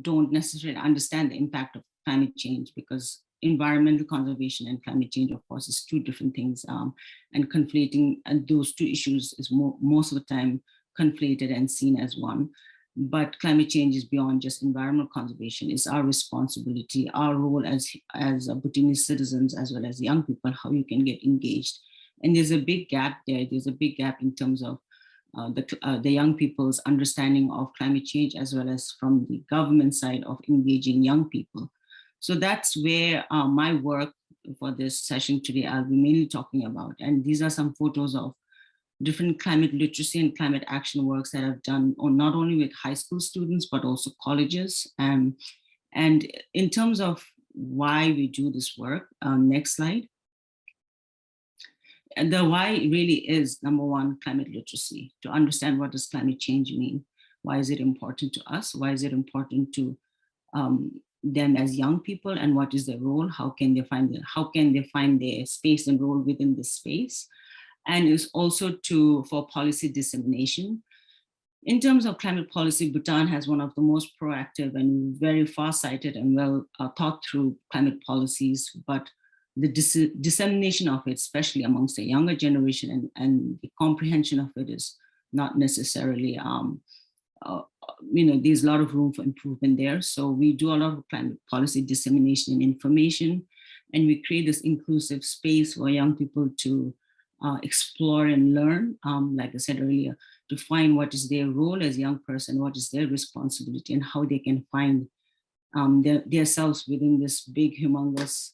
don't necessarily understand the impact of climate change, because environmental conservation and climate change, of course, is two different things, and conflating those two issues is most of the time conflated and seen as one. But climate change is beyond just environmental conservation. It's our responsibility, our role as Bhutanese citizens, as well as young people, how you can get engaged. And there's a big gap there. There's a big gap in terms of the young people's understanding of climate change, as well as from the government side of engaging young people. So that's where my work for this session today, I'll be mainly talking about. And these are some photos of different climate literacy and climate action works that I've done not only with high school students, but also colleges. And in terms of why we do this work, next slide. And the why really is, number one, climate literacy, to understand what does climate change mean? Why is it important to us? Why is it important to them as young people, and what is their role? How can they find their space and role within this space? And it's also for policy dissemination. In terms of climate policy, Bhutan has one of the most proactive and very far-sighted and well thought through climate policies, but the dissemination of it, especially amongst the younger generation, and the comprehension of it is not necessarily, there's a lot of room for improvement there. So we do a lot of climate policy dissemination and information, and we create this inclusive space for young people to explore and learn, like I said earlier, to find what is their role as a young person, what is their responsibility, and how they can find themselves within this big, humongous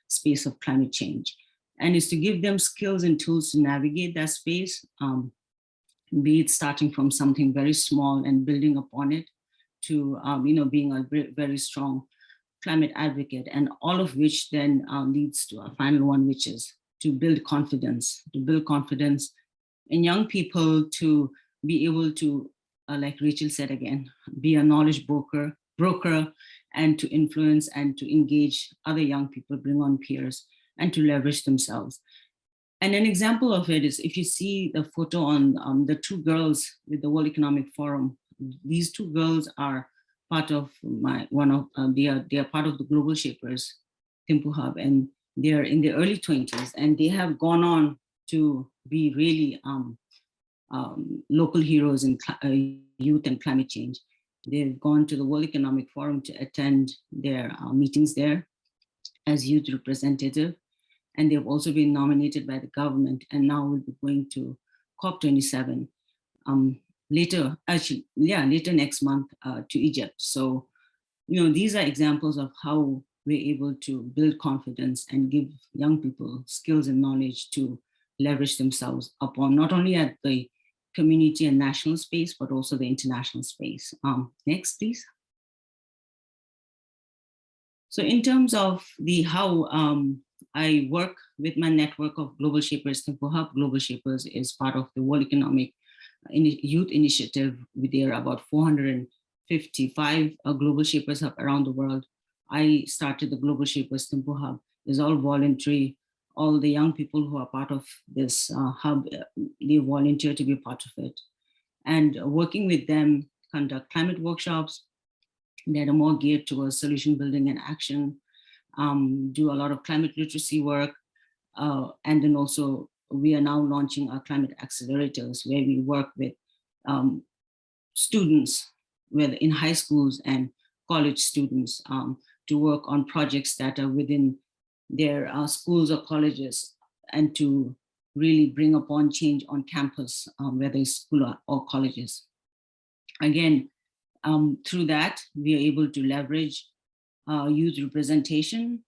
space of climate change. And it's to give them skills and tools to navigate that space, be it starting from something very small and building upon it to, being a very strong climate advocate, and all of which then leads to a final one, which is to build confidence in young people, to be able to, like Rachel said again, be a knowledge broker, and to influence and to engage other young people, bring on peers, and to leverage themselves. And an example of it is, if you see the photo on the two girls with the World Economic Forum, these two girls are part of they are part of the Global Shapers Thimphu Hub, and they are in their early 20s, and they have gone on to be really local heroes in youth and climate change. They've gone to the World Economic Forum to attend their meetings there as youth representative, and they've also been nominated by the government, and now will be going to COP27 later next month to Egypt. So, these are examples of how we're able to build confidence and give young people skills and knowledge to leverage themselves upon, not only at the community and national space, but also the international space. Next, please. So in terms of how I work with my network of Global Shapers Thimphu Hub. Global Shapers is part of the World Economic Youth Initiative. There are about 455 Global Shapers Hub around the world. I started the Global Shapers Thimphu Hub. It's all voluntary. All the young people who are part of this hub, they volunteer to be part of it. And working with them, conduct climate workshops that are more geared towards solution building and action, do a lot of climate literacy work. And then also, we are now launching our climate accelerators, where we work with students, whether in high schools and college students, to work on projects that are within their schools or colleges, and to really bring upon change on campus, whether it's school or colleges. Again, through that, we are able to leverage youth representation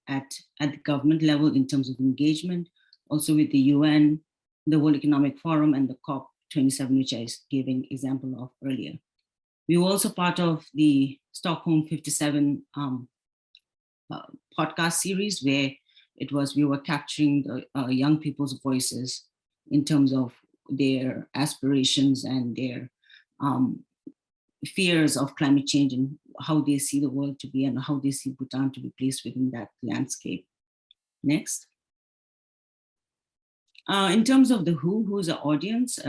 at the government level in terms of engagement, also with the UN, the World Economic Forum, and the COP27, which I gave an example of earlier. We were also part of the Stockholm 57 podcast series, where we were capturing the young people's voices in terms of their aspirations and their fears of climate change, and how they see the world to be, and how they see Bhutan to be placed within that landscape. Next. In terms of the who's the audience,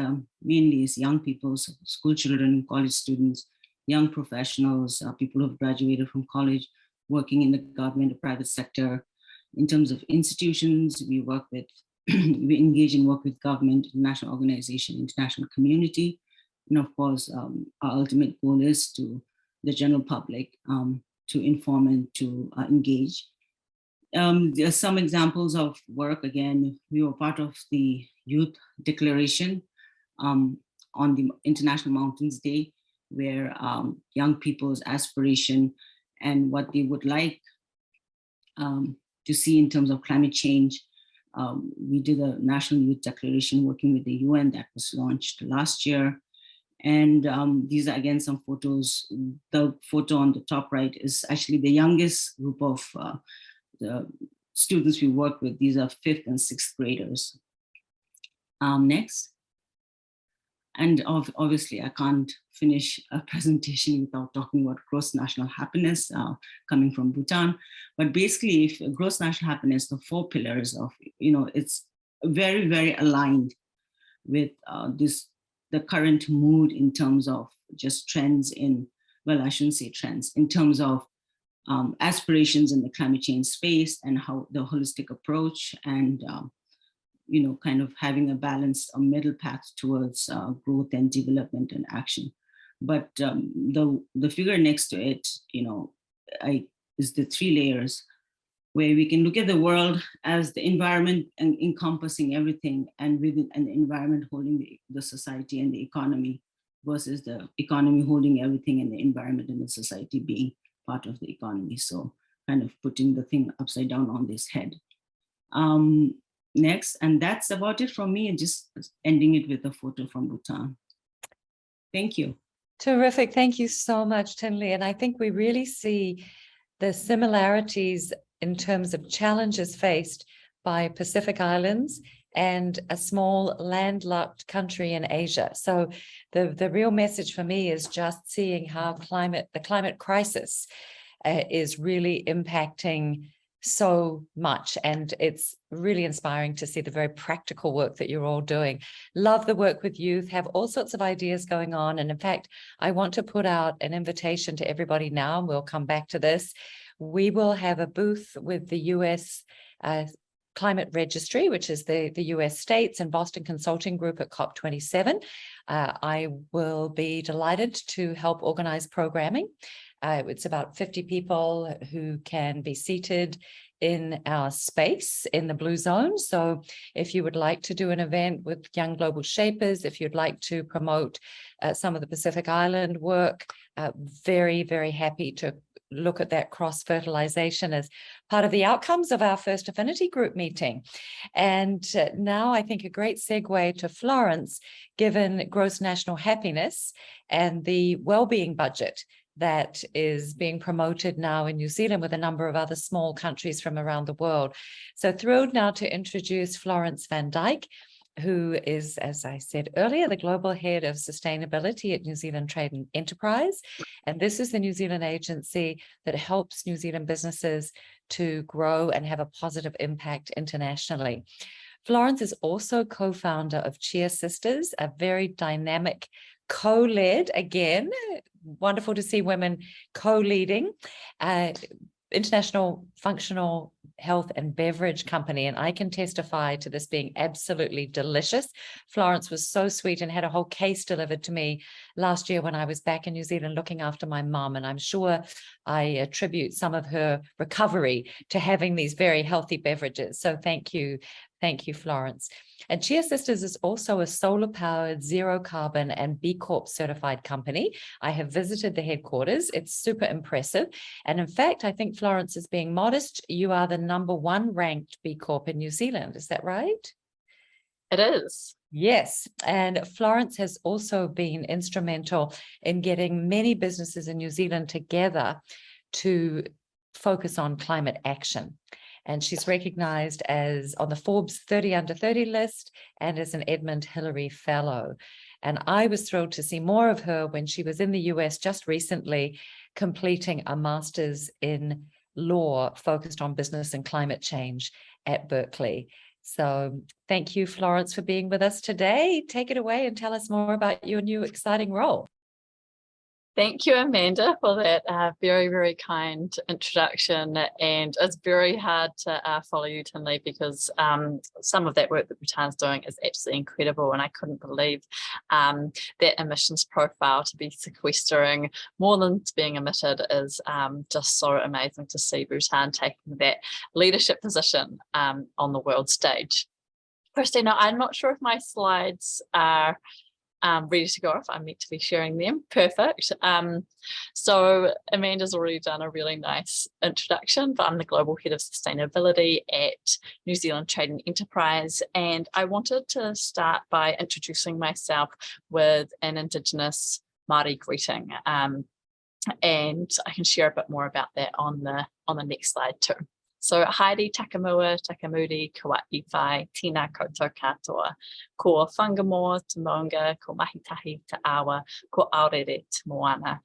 mainly is young people, so school children, college students, young professionals, people who've graduated from college, working in the government, the private sector. In terms of institutions, we work with, we engage in work with government, international organization, international community. And of course, our ultimate goal is to the general public, to inform and to engage. There are some examples of work. Again, we were part of the Youth Declaration on the International Mountains Day, where young people's aspiration and what they would like to see in terms of climate change. We did a National Youth Declaration working with the UN that was launched last year. And these are, again, some photos. The photo on the top right is actually the youngest group of the students we work with. These are 5th and 6th graders. Next. And obviously, I can't finish a presentation without talking about gross national happiness coming from Bhutan. But basically, if gross national happiness, the 4 pillars of, it's very, very aligned with the current mood in terms of just trends in, well, I shouldn't say trends, in terms of aspirations in the climate change space and how the holistic approach and kind of having a balanced middle path towards growth and development and action. But the figure next to it, is the 3 layers, where we can look at the world as the environment and encompassing everything, and within an environment holding the society and the economy, versus the economy holding everything and the environment and the society being part of the economy. So kind of putting the thing upside down on this head. Next, and that's about it from me, and just ending it with a photo from Bhutan. Thank you. Terrific. Thank you so much, Thinley. And I think we really see the similarities in terms of challenges faced by Pacific Islands and a small landlocked country in Asia. So the real message for me is just seeing how the climate crisis is really impacting so much, and it's really inspiring to see the very practical work that you're all doing. Love the work with youth, have all sorts of ideas going on, and in fact, I want to put out an invitation to everybody now, and we'll come back to this. We will have a booth with the US Climate Registry, which is the US states, and Boston Consulting Group at COP27. I will be delighted to help organize programming. It's about 50 people who can be seated in our space in the Blue Zone. So if you would like to do an event with Young Global Shapers, if you'd like to promote some of the Pacific Island work, very, very happy to look at that cross-fertilization as part of the outcomes of our first affinity group meeting. And now I think a great segue to Florence, given gross national happiness and the well-being budget that is being promoted now in New Zealand with a number of other small countries from around the world. So thrilled now to introduce Florence Van Dyke, who is, as I said earlier, the Global Head of Sustainability at New Zealand Trade and Enterprise. And this is the New Zealand agency that helps New Zealand businesses to grow and have a positive impact internationally. Florence is also co-founder of Cheer Sisters, a very dynamic co-led, again, wonderful to see women co-leading, international functional health and beverage company. And I can testify to this being absolutely delicious. Florence was so sweet and had a whole case delivered to me last year when I was back in New Zealand looking after my mum. And I'm sure I attribute some of her recovery to having these very healthy beverages. So thank you. Thank you, Florence. And Cheer Sisters is also a solar-powered, zero-carbon and B Corp certified company. I have visited the headquarters. It's super impressive. And in fact, I think Florence is being modest. You are the #1 ranked B Corp in New Zealand. Is that right? It is. Yes, and Florence has also been instrumental in getting many businesses in New Zealand together to focus on climate action. And she's recognized as on the Forbes 30 Under 30 list and as an Edmund Hillary Fellow. And I was thrilled to see more of her when she was in the US just recently, completing a master's in law focused on business and climate change at Berkeley. So thank you, Florence, for being with us today. Take it away and tell us more about your new exciting role. Thank you, Amanda, for that very, very kind introduction. And it's very hard to follow you, Thinley, because some of that work that Bhutan's doing is absolutely incredible. And I couldn't believe that emissions profile to be sequestering more than being emitted is just so amazing to see Bhutan taking that leadership position on the world stage. Christina, I'm not sure if my slides are ready to go off. I'm meant to be sharing them. Perfect. So Amanda's already done a really nice introduction, but I'm the Global Head of Sustainability at New Zealand Trade and Enterprise. And I wanted to start by introducing myself with an Indigenous Maori greeting. And I can share a bit more about that on the next slide too. So haere takamua, takamuri, kua iwhai, tina koutou katoa, ko whangamo, te maunga, ko mahitahi, te awa, ko aorere, te moana.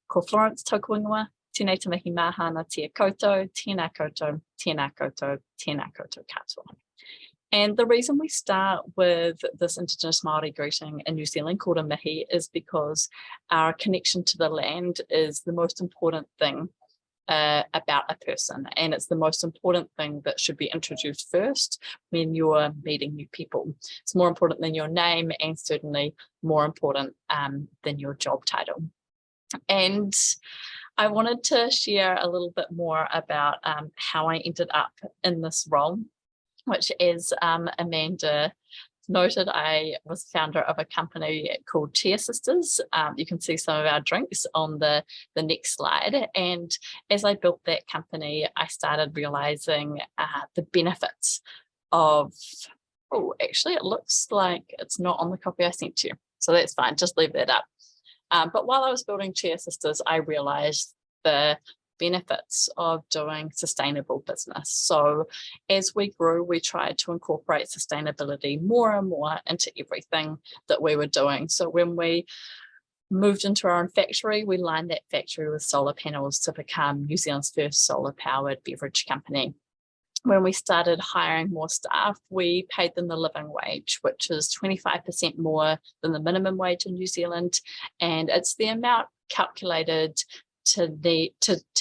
Ko Florence taukuingoa, tēnei te mihi mahana tia koutou, tēnā koutou, tēnā koutou, tēnā koutou katoa. And the reason we start with this Indigenous Māori greeting in New Zealand called a mihi is because our connection to the land is the most important thing about a person, and it's the most important thing that should be introduced first when you're meeting new people. It's more important than your name, and certainly more important than your job title. And I wanted to share a little bit more about how I ended up in this role, which, as Amanda noted, I was founder of a company called Chia Sisters. You can see some of our drinks on the next slide. And as I built that company, I started realizing the benefits of, oh, actually, it looks like it's not on the copy I sent you. So that's fine, just leave that up. But while I was building Chia Sisters, I realized the benefits of doing sustainable business. So as we grew, we tried to incorporate sustainability more and more into everything that we were doing. So when we moved into our own factory, we lined that factory with solar panels to become New Zealand's first solar powered beverage company. When we started hiring more staff, we paid them the living wage, which is 25% more than the minimum wage in New Zealand. And it's the amount calculated to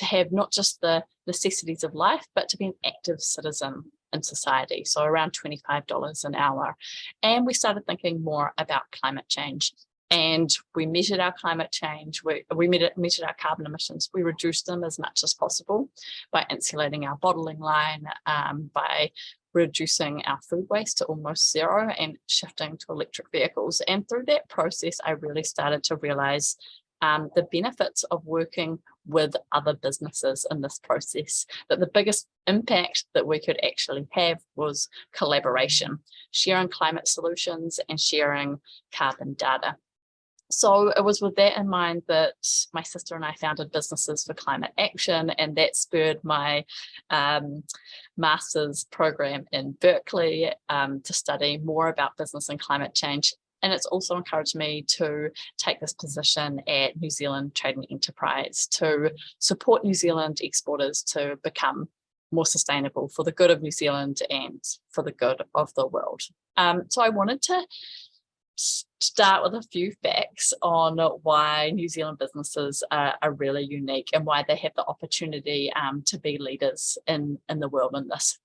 have not just the necessities of life, but to be an active citizen in society. So around $25 an hour. And we started thinking more about climate change. And we measured our climate change, we measured our carbon emissions. We reduced them as much as possible by insulating our bottling line, by reducing our food waste to almost zero and shifting to electric vehicles. And through that process, I really started to realize the benefits of working with other businesses in this process, that the biggest impact that we could actually have was collaboration, sharing climate solutions and sharing carbon data. So it was with that in mind that my sister and I founded Businesses for Climate Action, and that spurred my master's program in Berkeley to study more about business and climate change. And it's also encouraged me to take this position at New Zealand Trade and Enterprise to support New Zealand exporters to become more sustainable for the good of New Zealand and for the good of the world. So I wanted to start with a few facts on why New Zealand businesses are really unique and why they have the opportunity to be leaders in the world in this.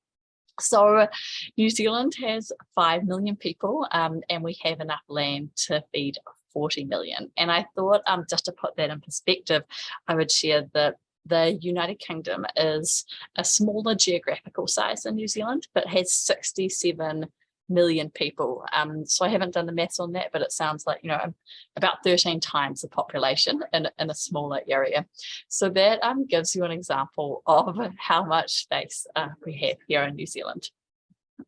So New Zealand has 5 million people and we have enough land to feed 40 million. And I thought just to put that in perspective, I would share that the United Kingdom is a smaller geographical size than New Zealand, but has 67 million people. So I haven't done the maths on that, but it sounds like, about 13 times the population in a smaller area. So that gives you an example of how much space we have here in New Zealand.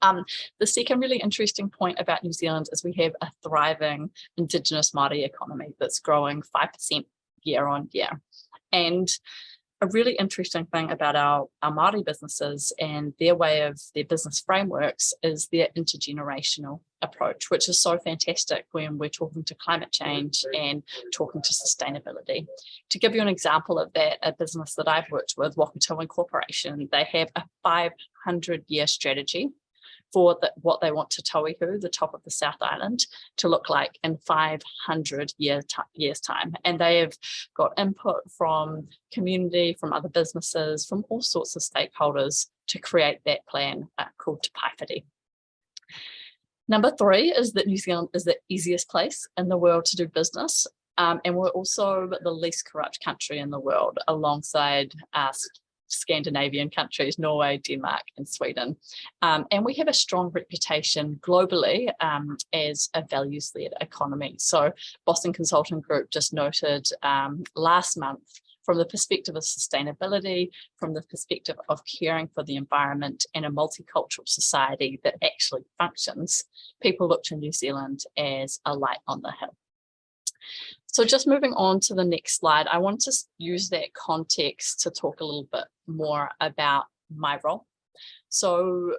The second really interesting point about New Zealand is we have a thriving Indigenous Māori economy that's growing 5% year on year. And a really interesting thing about our Māori businesses and their way of their business frameworks is their intergenerational approach, which is so fantastic when we're talking to climate change and talking to sustainability. To give you an example of that, a business that I've worked with, Wakatoa Corporation, they have a 500-year strategy what they want Te Tauihu, the top of the South Island, to look like in 500 years time. And they have got input from community, from other businesses, from all sorts of stakeholders to create that plan called Te Paewhiti. Number 3 is that New Zealand is the easiest place in the world to do business. And we're also the least corrupt country in the world, alongside Scandinavian countries, Norway, Denmark, and Sweden. And we have a strong reputation globally as a values-led economy. So Boston Consulting Group just noted last month, from the perspective of sustainability, from the perspective of caring for the environment and a multicultural society that actually functions, people look to New Zealand as a light on the hill. So just moving on to the next slide, I want to use that context to talk a little bit more about my role. So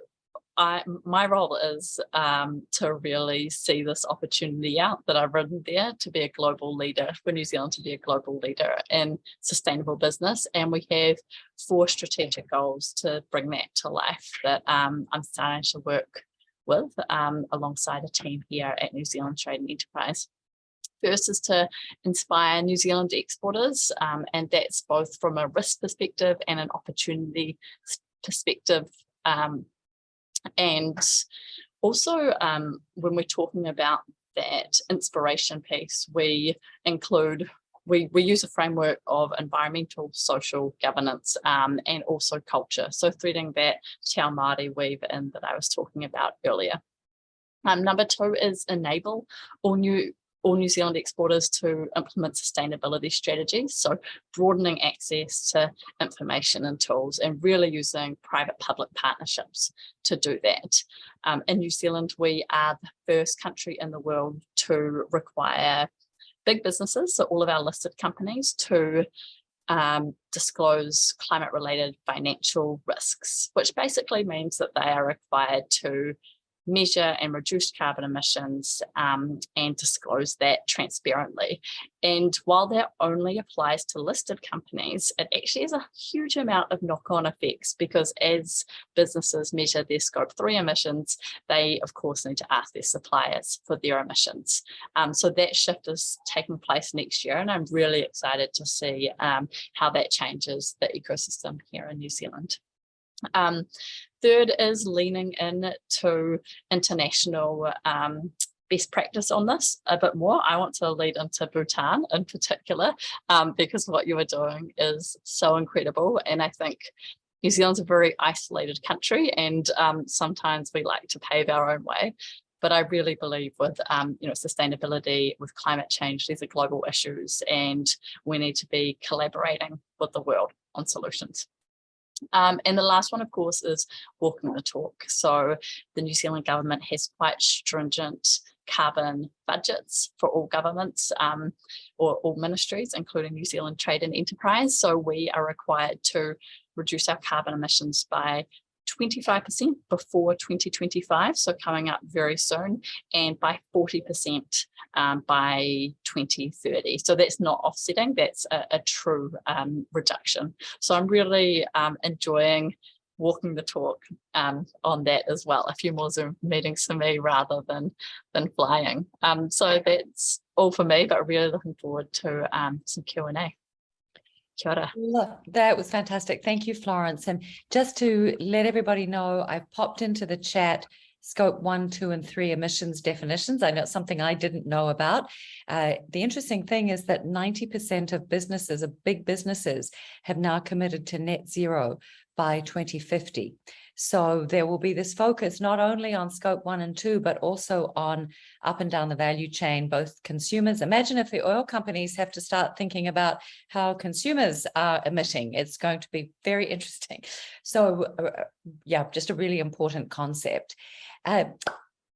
my role is to really see this opportunity out that I've written there, to be a global leader, for New Zealand to be a global leader in sustainable business. And we have 4 strategic goals to bring that to life that I'm starting to work with alongside a team here at New Zealand Trade and Enterprise. First is to inspire New Zealand exporters, and that's both from a risk perspective and an opportunity perspective. And also, when we're talking about that inspiration piece, we use a framework of environmental, social, governance, and also culture. So threading that Te Ao Māori weave in that I was talking about earlier. Number 2 is enable all New Zealand exporters to implement sustainability strategies. So broadening access to information and tools, and really using private-public partnerships to do that. In New Zealand, we are the first country in the world to require big businesses, so all of our listed companies, to disclose climate-related financial risks, which basically means that they are required to measure and reduce carbon emissions and disclose that transparently. And while that only applies to listed companies, it actually has a huge amount of knock-on effects, because as businesses measure their scope 3 emissions, they of course need to ask their suppliers for their emissions. So that shift is taking place next year, and I'm really excited to see how that changes the ecosystem here in New Zealand. Third is leaning into international best practice on this a bit more. I want to lead into Bhutan in particular, because what you are doing is so incredible. And I think New Zealand's a very isolated country, and sometimes we like to pave our own way. But I really believe with sustainability, with climate change, these are global issues, and we need to be collaborating with the world on solutions. And the last one, of course, is walking the talk. So the New Zealand government has quite stringent carbon budgets for all governments or all ministries, including New Zealand Trade and Enterprise. So we are required to reduce our carbon emissions by 25% before 2025, so coming up very soon, and by 40% by 2030. So that's not offsetting, that's a true reduction. So I'm really enjoying walking the talk on that as well. A few more Zoom meetings for me rather than flying. So that's all for me, but really looking forward to some Q&A. Kia ora. Look, that was fantastic. Thank you, Florence. And just to let everybody know, I've popped into the chat scope 1, 2, and 3 emissions definitions. I know it's something I didn't know about. The interesting thing is that 90% of businesses, of big businesses, have now committed to net zero by 2050. So there will be this focus not only on scope 1 and 2, but also on up and down the value chain, both consumers. Imagine if the oil companies have to start thinking about how consumers are emitting. It's going to be very interesting. So yeah, just a really important concept.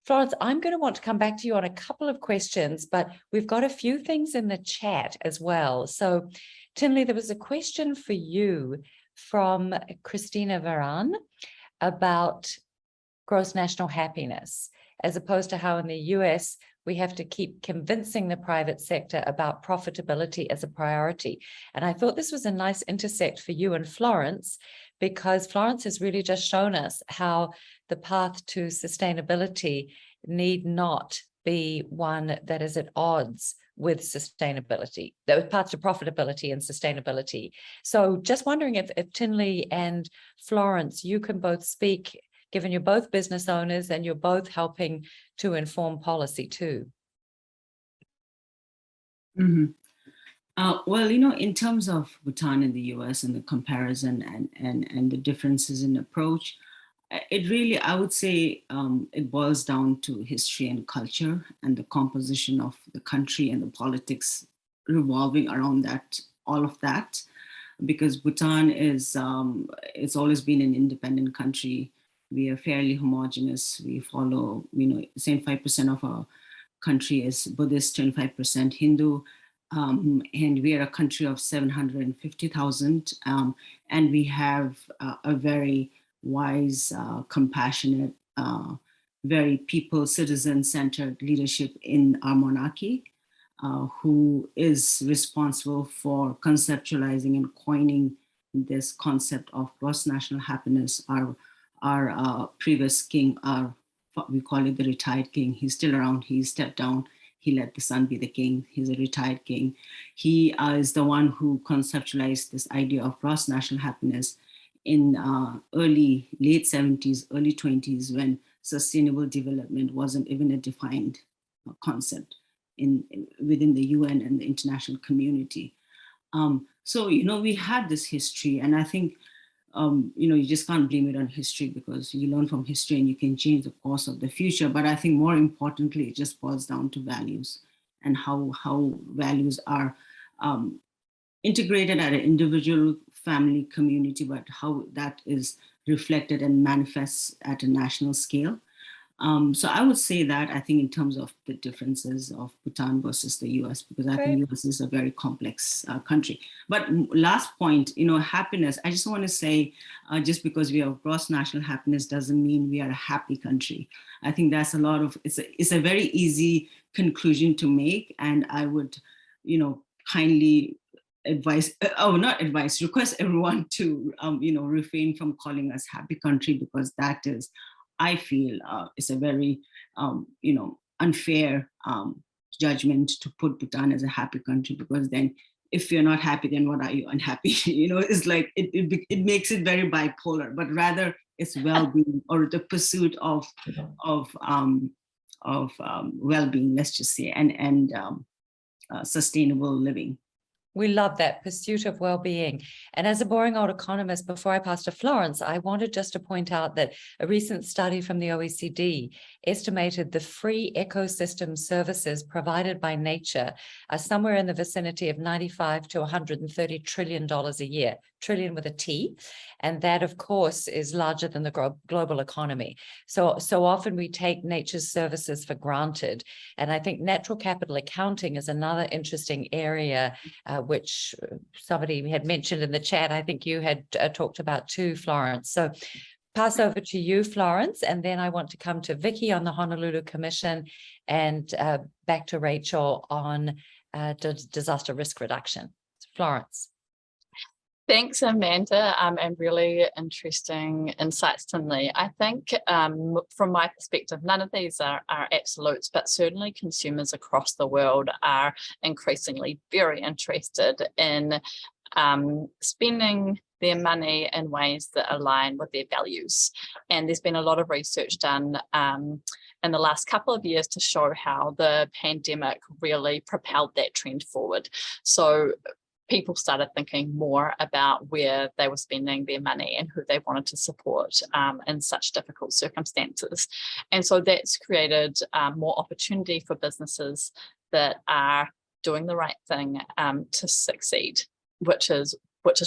Florence, I'm going to want to come back to you on a couple of questions, but we've got a few things in the chat as well. So Thinley, there was a question for you from Christina Varan about gross national happiness, as opposed to how in the US we have to keep convincing the private sector about profitability as a priority. And I thought this was a nice intersect for you and Florence, because Florence has really just shown us how the path to sustainability need not be one that is at odds with sustainability, the path to profitability and sustainability. So just wondering if Thinley and Florence, you can both speak, given you're both business owners and you're both helping to inform policy too. Mm-hmm. Well, in terms of Bhutan and the US and the comparison and the differences in approach, it really, I would say, it boils down to history and culture and the composition of the country and the politics revolving around that, all of that, because Bhutan is, it's always been an independent country. We are fairly homogenous. We follow, 75% of our country is Buddhist, 25% Hindu. And we are a country of 750,000, and we have a very wise, compassionate, very people, citizen-centered leadership in our monarchy, who is responsible for conceptualizing and coining this concept of gross national happiness. Our previous king, we call it the retired king. He's still around. He stepped down. He let the son be the king. He's a retired king. He is the one who conceptualized this idea of gross national happiness in late 70s, early 20s, when sustainable development wasn't even a defined concept within the UN and the international community. So, we had this history, and I think, you just can't blame it on history, because you learn from history and you can change the course of the future. But I think more importantly, it just boils down to values and how values are integrated at an individual, family, community, but how that is reflected and manifests at a national scale. So I would say that, I think, in terms of the differences of Bhutan versus the US, because I think US is a very complex country. But last point, happiness, I just want to say, just because we have gross national happiness doesn't mean we are a happy country. I think that's it's a very easy conclusion to make. And I would, kindly request everyone to, refrain from calling us happy country, because that is, I feel, it's a very, unfair judgment to put Bhutan as a happy country, because then if you're not happy, then what are you unhappy? It's like, it makes it very bipolar, but rather it's well-being, or the pursuit of well-being, let's just say, and sustainable living. We love that pursuit of well-being. And as a boring old economist, before I pass to Florence, I wanted just to point out that a recent study from the OECD estimated the free ecosystem services provided by nature are somewhere in the vicinity of $95 to $130 trillion a year, trillion with a T. And that, of course, is larger than the global economy. So often we take nature's services for granted. And I think natural capital accounting is another interesting area, which somebody had mentioned in the chat. I think you had talked about too, Florence. So pass over to you, Florence, and then I want to come to Vicky on the Honolulu Commission, and back to Rachel on disaster risk reduction. Florence. Thanks, Amanda, and really interesting insights, Thinley. I think from my perspective, none of these are absolutes, but certainly consumers across the world are increasingly very interested in spending their money in ways that align with their values. And there's been a lot of research done in the last couple of years to show how the pandemic really propelled that trend forward. So people started thinking more about where they were spending their money and who they wanted to support in such difficult circumstances. And so that's created more opportunity for businesses that are doing the right thing to succeed, which is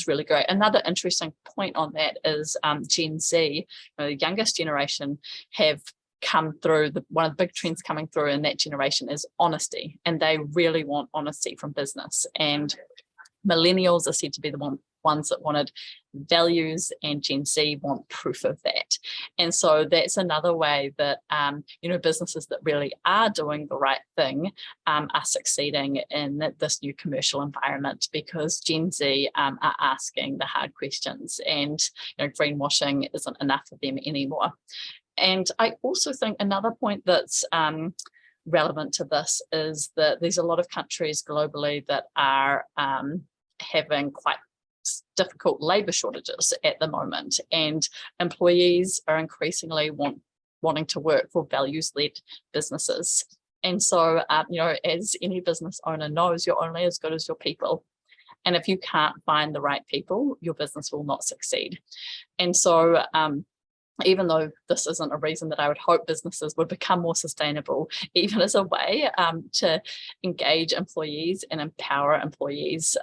really great. Another interesting point on that is Gen Z, the youngest generation, have come through. One of the big trends coming through in that generation is honesty, and they really want honesty from business. And millennials are said to be the ones ones that wanted values, and Gen Z want proof of that. And so that's another way that, businesses that really are doing the right thing are succeeding in this new commercial environment, because Gen Z are asking the hard questions, and greenwashing isn't enough for them anymore. And I also think another point that's relevant to this is that there's a lot of countries globally that are having quite difficult labour shortages at the moment, and employees are increasingly wanting to work for values-led businesses. And so, as any business owner knows, you're only as good as your people. And if you can't find the right people, your business will not succeed. And so, even though this isn't a reason that I would hope businesses would become more sustainable, even as a way to engage employees and empower employees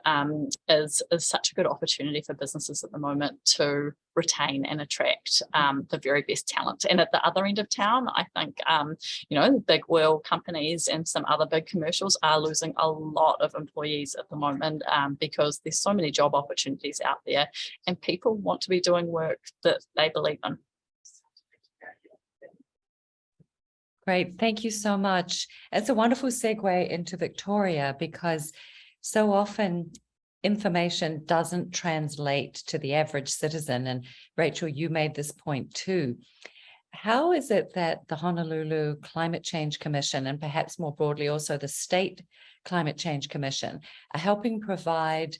is such a good opportunity for businesses at the moment to retain and attract the very best talent. And at the other end of town, I think, the big oil companies and some other big commercials are losing a lot of employees at the moment because there's so many job opportunities out there, and people want to be doing work that they believe in. Great, thank you so much. It's a wonderful segue into Victoria, because so often information doesn't translate to the average citizen. And Rachel, you made this point too. How is it that the Honolulu Climate Change Commission, and perhaps more broadly also the State Climate Change Commission, are helping provide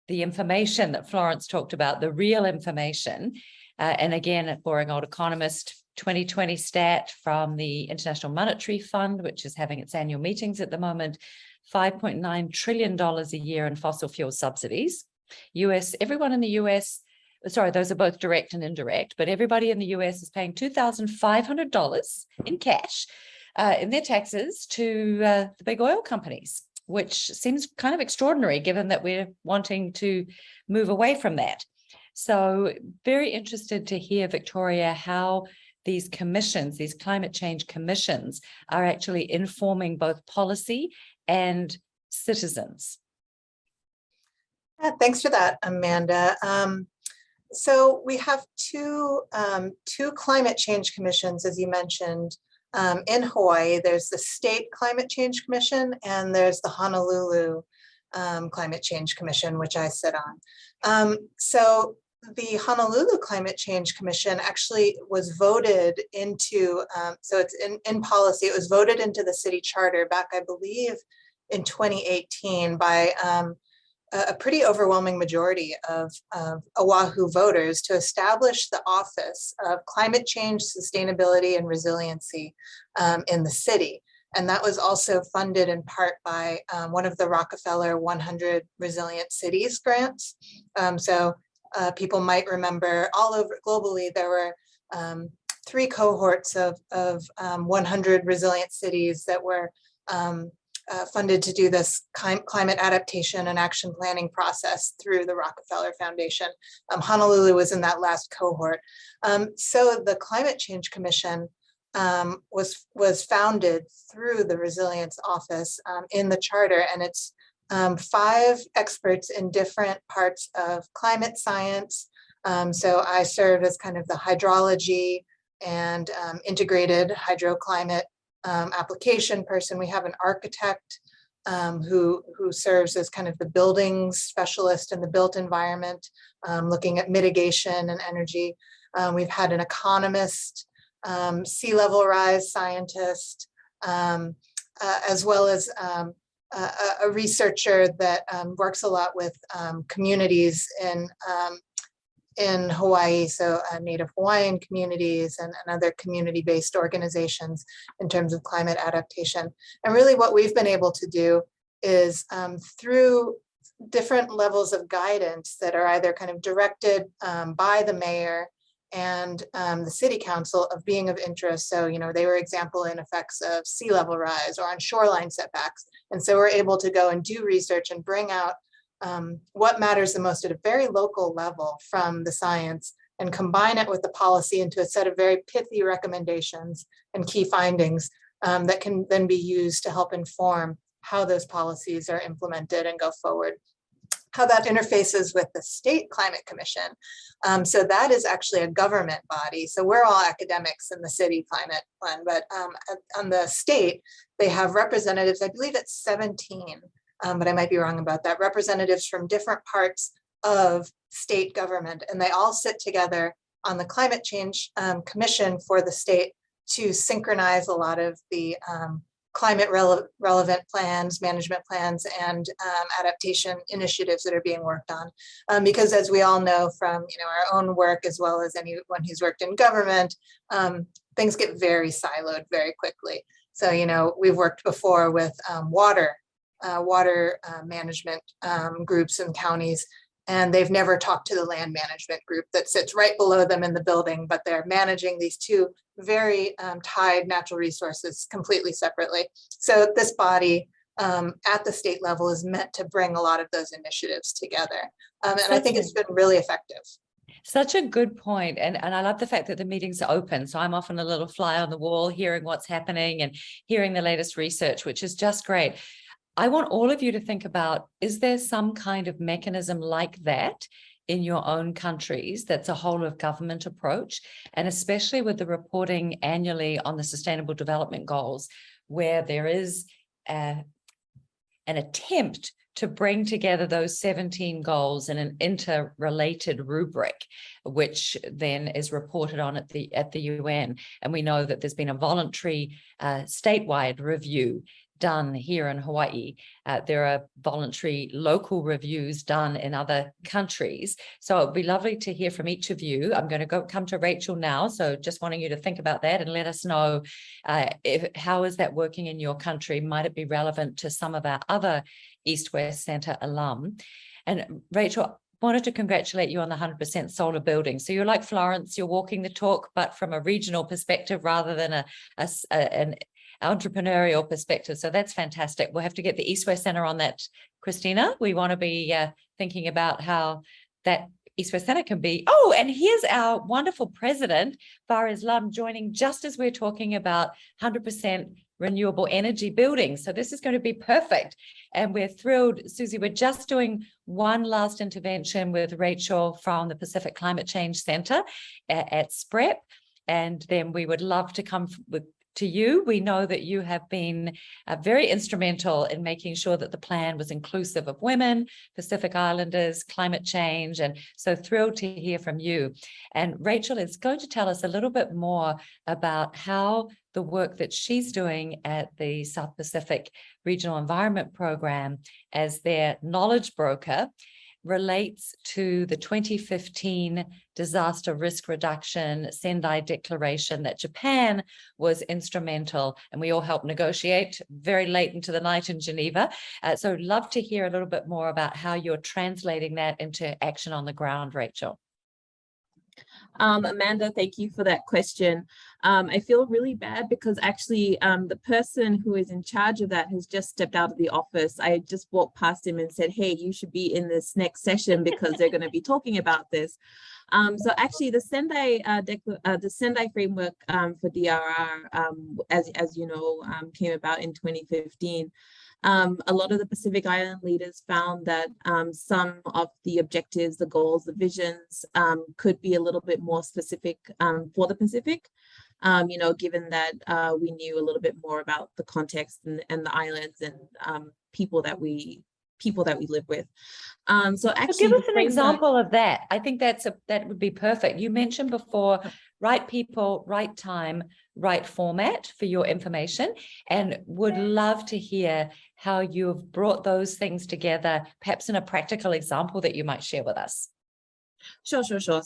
the information that Florence talked about, the real information? And again, a boring old economist, 2020 stat from the International Monetary Fund, which is having its annual meetings at the moment, $5.9 trillion a year in fossil fuel subsidies. Everyone in the US, sorry, those are both direct and indirect, but everybody in the US is paying $2,500 in cash in their taxes to the big oil companies, which seems kind of extraordinary given that we're wanting to move away from that. So very interested to hear, Victoria, how these commissions, these climate change commissions, are actually informing both policy and citizens. Yeah, thanks for that, Amanda. So we have two climate change commissions, as you mentioned, in Hawaii. There's the State Climate Change Commission, and there's the Honolulu Climate Change Commission, which I sit on. So the Honolulu Climate Change Commission actually was voted into, so it's in policy, it was voted into the city charter back, I believe, in 2018 by a pretty overwhelming majority of Oahu voters to establish the Office of Climate Change, Sustainability, and Resiliency in the city. And that was also funded in part by one of the Rockefeller 100 Resilient Cities grants. People might remember all over globally, there were 3 cohorts of 100 resilient cities that were funded to do this climate adaptation and action planning process through the Rockefeller Foundation. Honolulu was in that last cohort. So the Climate Change Commission was founded through the Resilience Office in the charter, and it's 5 experts in different parts of climate science. So I serve as kind of the hydrology and integrated hydroclimate application person. We have an architect who serves as kind of the buildings specialist in the built environment, looking at mitigation and energy. We've had an economist, sea level rise scientist, as well as a researcher that works a lot with communities in Hawaii, so Native Hawaiian communities and other community-based organizations in terms of climate adaptation. And really what we've been able to do is through different levels of guidance that are either kind of directed by the mayor and the city council of being of interest. So, they were example in effects of sea level rise or on shoreline setbacks. And so we're able to go and do research and bring out what matters the most at a very local level from the science and combine it with the policy into a set of very pithy recommendations and key findings that can then be used to help inform how those policies are implemented and go forward. how that interfaces with the state climate commission. So that is actually a government body. So we're all academics in the city climate one, but on the state, they have representatives, I believe it's 17, but I might be wrong about that, representatives from different parts of state government. And they all sit together on the climate change commission for the state to synchronize a lot of the climate relevant plans, management plans, and adaptation initiatives that are being worked on. Because as we all know from our own work, as well as anyone who's worked in government, things get very siloed very quickly. So we've worked before with water management groups and counties, and they've never talked to the land management group that sits right below them in the building, but they're managing these two very tied natural resources completely separately. So this body at the state level is meant to bring a lot of those initiatives together. And I think it's been really effective. Such a good point. And I love the fact that the meetings are open. So I'm often a little fly on the wall, hearing what's happening and hearing the latest research, which is just great. I want all of you to think about, is there some kind of mechanism like that in your own countries that's a whole of government approach, and especially with the reporting annually on the Sustainable Development Goals, where there is an attempt to bring together those 17 goals in an interrelated rubric, which then is reported on at the UN. And we know that there's been a voluntary statewide review done here in Hawaii. There are voluntary local reviews done in other countries. So it'd be lovely to hear from each of you. I'm going to come to Rachel now. So just wanting you to think about that and let us know how is that working in your country? Might it be relevant to some of our other East-West Center alum? And Rachel, wanted to congratulate you on the 100% solar building. So you're like Florence, you're walking the talk, but from a regional perspective rather than an entrepreneurial perspective. So that's fantastic. We'll have to get the East-West Center on that, Christina. We want to be thinking about how that East-West Center can be. Oh, and here's our wonderful president, Faraz Lum, joining just as we're talking about 100% renewable energy buildings. So this is going to be perfect. And we're thrilled, Susie, we're just doing one last intervention with Rachel from the Pacific Climate Change Center at SPREP. And then we would love to come to you. We know that you have been very instrumental in making sure that the plan was inclusive of women, Pacific Islanders, climate change, and so thrilled to hear from you. And Rachel is going to tell us a little bit more about how the work that she's doing at the South Pacific Regional Environment Program as their knowledge broker relates to the 2015 disaster risk reduction Sendai Declaration that Japan was instrumental, and we all helped negotiate very late into the night in Geneva. So love to hear a little bit more about how you're translating that into action on the ground, Rachel. Amanda, thank you for that question. I feel really bad because actually the person who is in charge of that has just stepped out of the office. I just walked past him and said, hey, you should be in this next session because they're going to be talking about this. So actually the Sendai framework for DRR, as you know, came about in 2015. A lot of the Pacific Island leaders found that some of the objectives, the goals, the visions could be a little bit more specific for the Pacific, given that we knew a little bit more about the context and the islands and people that we live with. So actually, give us an example of that. I think that would be perfect. You mentioned before, right people, right time, right format for your information, and would love to hear how you've brought those things together, perhaps in a practical example that you might share with us. Sure. So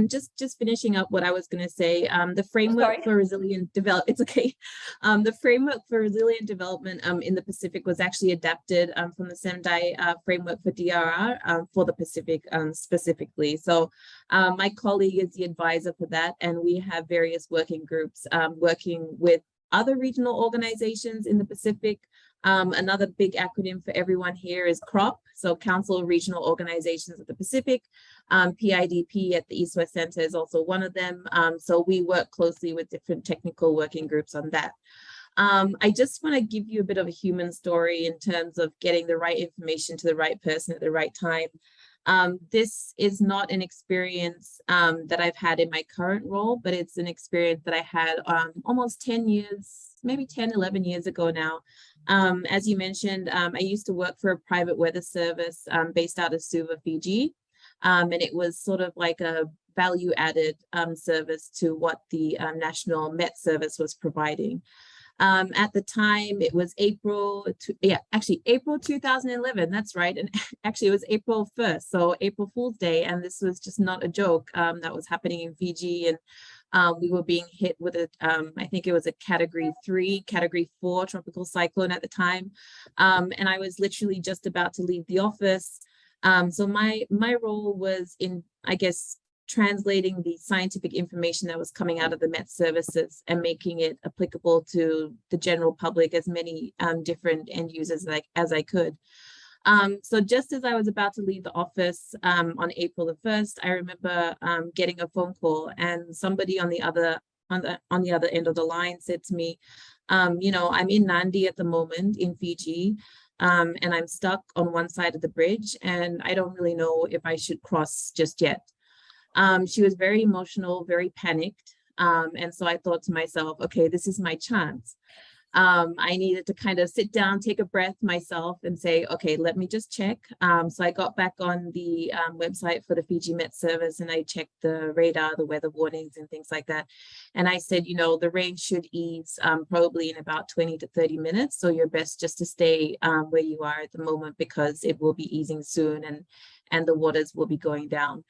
just finishing up what I was going to say, the framework for resilient development, it's okay. The framework for resilient development in the Pacific was actually adapted from the Sendai framework for DRR for the Pacific specifically. So my colleague is the advisor for that, and we have various working groups working with other regional organizations in the Pacific. Another big acronym for everyone here is CROP, so Council of Regional Organizations of the Pacific. PIDP at the East-West Center is also one of them. So we work closely with different technical working groups on that. I just want to give you a bit of a human story in terms of getting the right information to the right person at the right time. This is not an experience that I've had in my current role, but it's an experience that I had almost 10 years, maybe 10, 11 years ago now. As you mentioned, I used to work for a private weather service based out of Suva, Fiji. And it was sort of like a value-added service to what the National Met Service was providing. At the time, it was April 2011. That's right. And actually, it was April 1st, so April Fool's Day. And this was just not a joke that was happening in Fiji. And we were being hit with I think it was a Category 3, Category 4 tropical cyclone at the time. And I was literally just about to leave the office. So my role was in, I guess, translating the scientific information that was coming out of the Met services and making it applicable to the general public, as many different end users as I could. So just as I was about to leave the office on April the 1st, I remember getting a phone call, and somebody on the other end of the line said to me, you know, I'm in Nandi at the moment in Fiji, and I'm stuck on one side of the bridge, and I don't really know if I should cross just yet. She was very emotional, very panicked. And so I thought to myself, okay, this is my chance. I needed to kind of sit down, take a breath myself and say, okay, let me just check. So I got back on the website for the Fiji Met Service, and I checked the radar, the weather warnings and things like that. And I said, you know, the rain should ease probably in about 20 to 30 minutes. So you're best just to stay where you are at the moment, because it will be easing soon and the waters will be going down.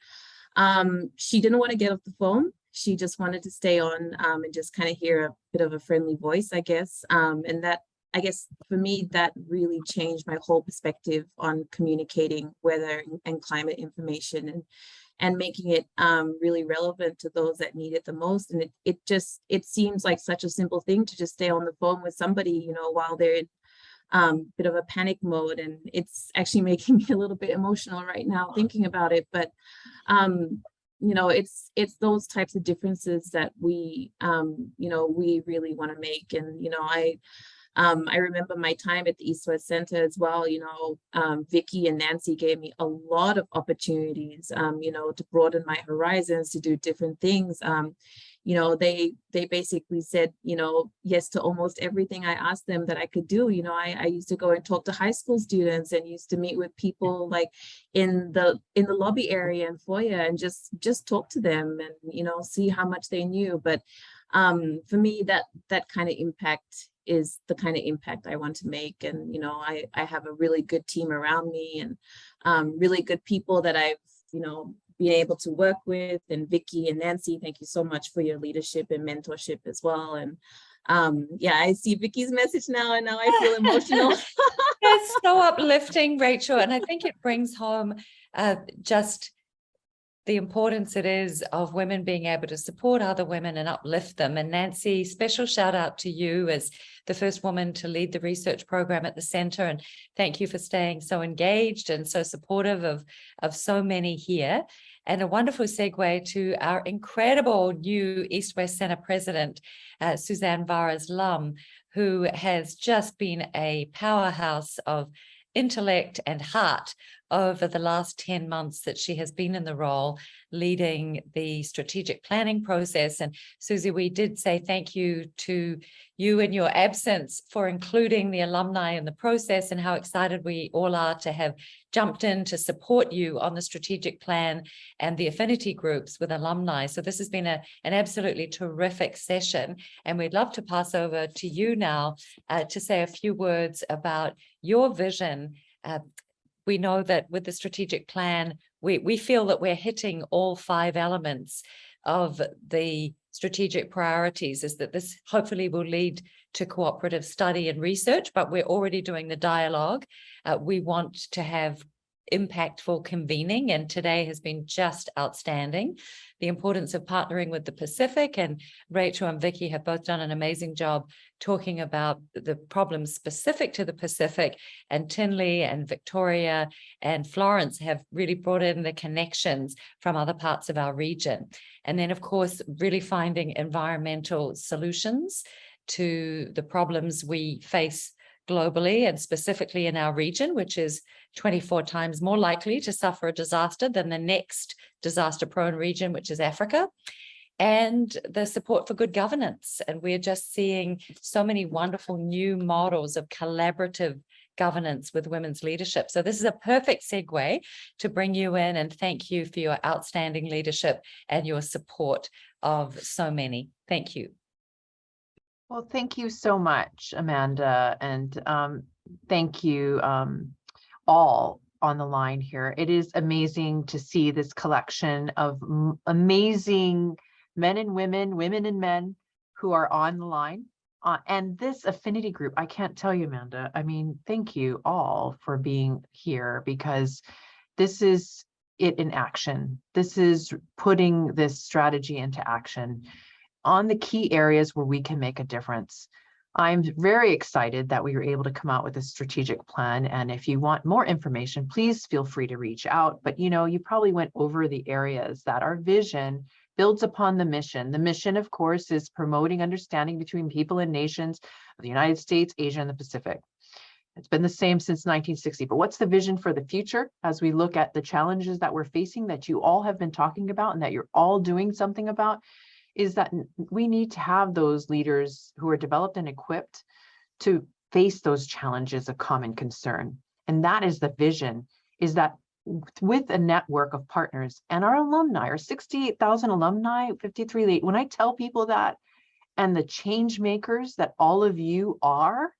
She didn't want to get off the phone. She just wanted to stay on and just kind of hear a bit of a friendly voice, I guess. And that, I guess, for me, that really changed my whole perspective on communicating weather and climate information and making it really relevant to those that need it the most. And it seems like such a simple thing to just stay on the phone with somebody, you know, while they're in bit of a panic mode, and it's actually making me a little bit emotional right now thinking about it. But you know, it's those types of differences that we you know, we really want to make. And you know, I remember my time at the East West Center as well. You know, Vicky and Nancy gave me a lot of opportunities, you know, to broaden my horizons, to do different things. You know, they basically said, you know, yes to almost everything I asked them that I could do. You know, I used to go and talk to high school students and used to meet with people like in the lobby area and foyer and just talk to them and, you know, see how much they knew. But for me, that kind of impact is the kind of impact I want to make. And, you know, I have a really good team around me and really good people that I've, you know, been able to work with. And Vicky and Nancy, thank you so much for your leadership and mentorship as well. And yeah, I see Vicky's message now and now I feel emotional. It's so uplifting, Rachel. And I think it brings home just the importance it is of women being able to support other women and uplift them. And Nancy, special shout out to you as the first woman to lead the research program at the center. And thank you for staying so engaged and so supportive of so many here. And a wonderful segue to our incredible new East West Center president, Suzanne Varas-Lum, who has just been a powerhouse of intellect and heart over the last 10 months that she has been in the role, leading the strategic planning process. And Susie, we did say thank you to you in your absence for including the alumni in the process, and how excited we all are to have jumped in to support you on the strategic plan and the affinity groups with alumni. So this has been an absolutely terrific session, and we'd love to pass over to you now to say a few words about your vision. We know that with the strategic plan, we feel that we're hitting all 5 elements of the strategic priorities, is that this hopefully will lead to cooperative study and research, but we're already doing the dialogue. We want to have impactful convening, and today has been just outstanding. The importance of partnering with the Pacific, and Rachel and Vicky have both done an amazing job talking about the problems specific to the Pacific, and Thinley and Victoria and Florence have really brought in the connections from other parts of our region. And then, of course, really finding environmental solutions to the problems we face globally and specifically in our region, which is 24 times more likely to suffer a disaster than the next disaster-prone region, which is Africa, and the support for good governance. And we're just seeing so many wonderful new models of collaborative governance with women's leadership. So this is a perfect segue to bring you in and thank you for your outstanding leadership and your support of so many. Thank you. Well, thank you so much, Amanda, and thank you all on the line here. It is amazing to see this collection of amazing men and women, women and men who are on the line. And this affinity group, I can't tell you, Amanda, I mean, thank you all for being here, because this is it in action. This is putting this strategy into action on the key areas where we can make a difference. I'm very excited that we were able to come out with a strategic plan. And if you want more information, please feel free to reach out. But you probably went over the areas that our vision builds upon the mission. The mission, of course, is promoting understanding between people and nations of the United States, Asia, and the Pacific. It's been the same since 1960. But what's the vision for the future as we look at the challenges that we're facing that you all have been talking about and that you're all doing something about? Is that we need to have those leaders who are developed and equipped to face those challenges of common concern. And that is the vision, is that with a network of partners and our alumni, our 68,000 alumni, 53, when I tell people that, and the change makers that all of you are,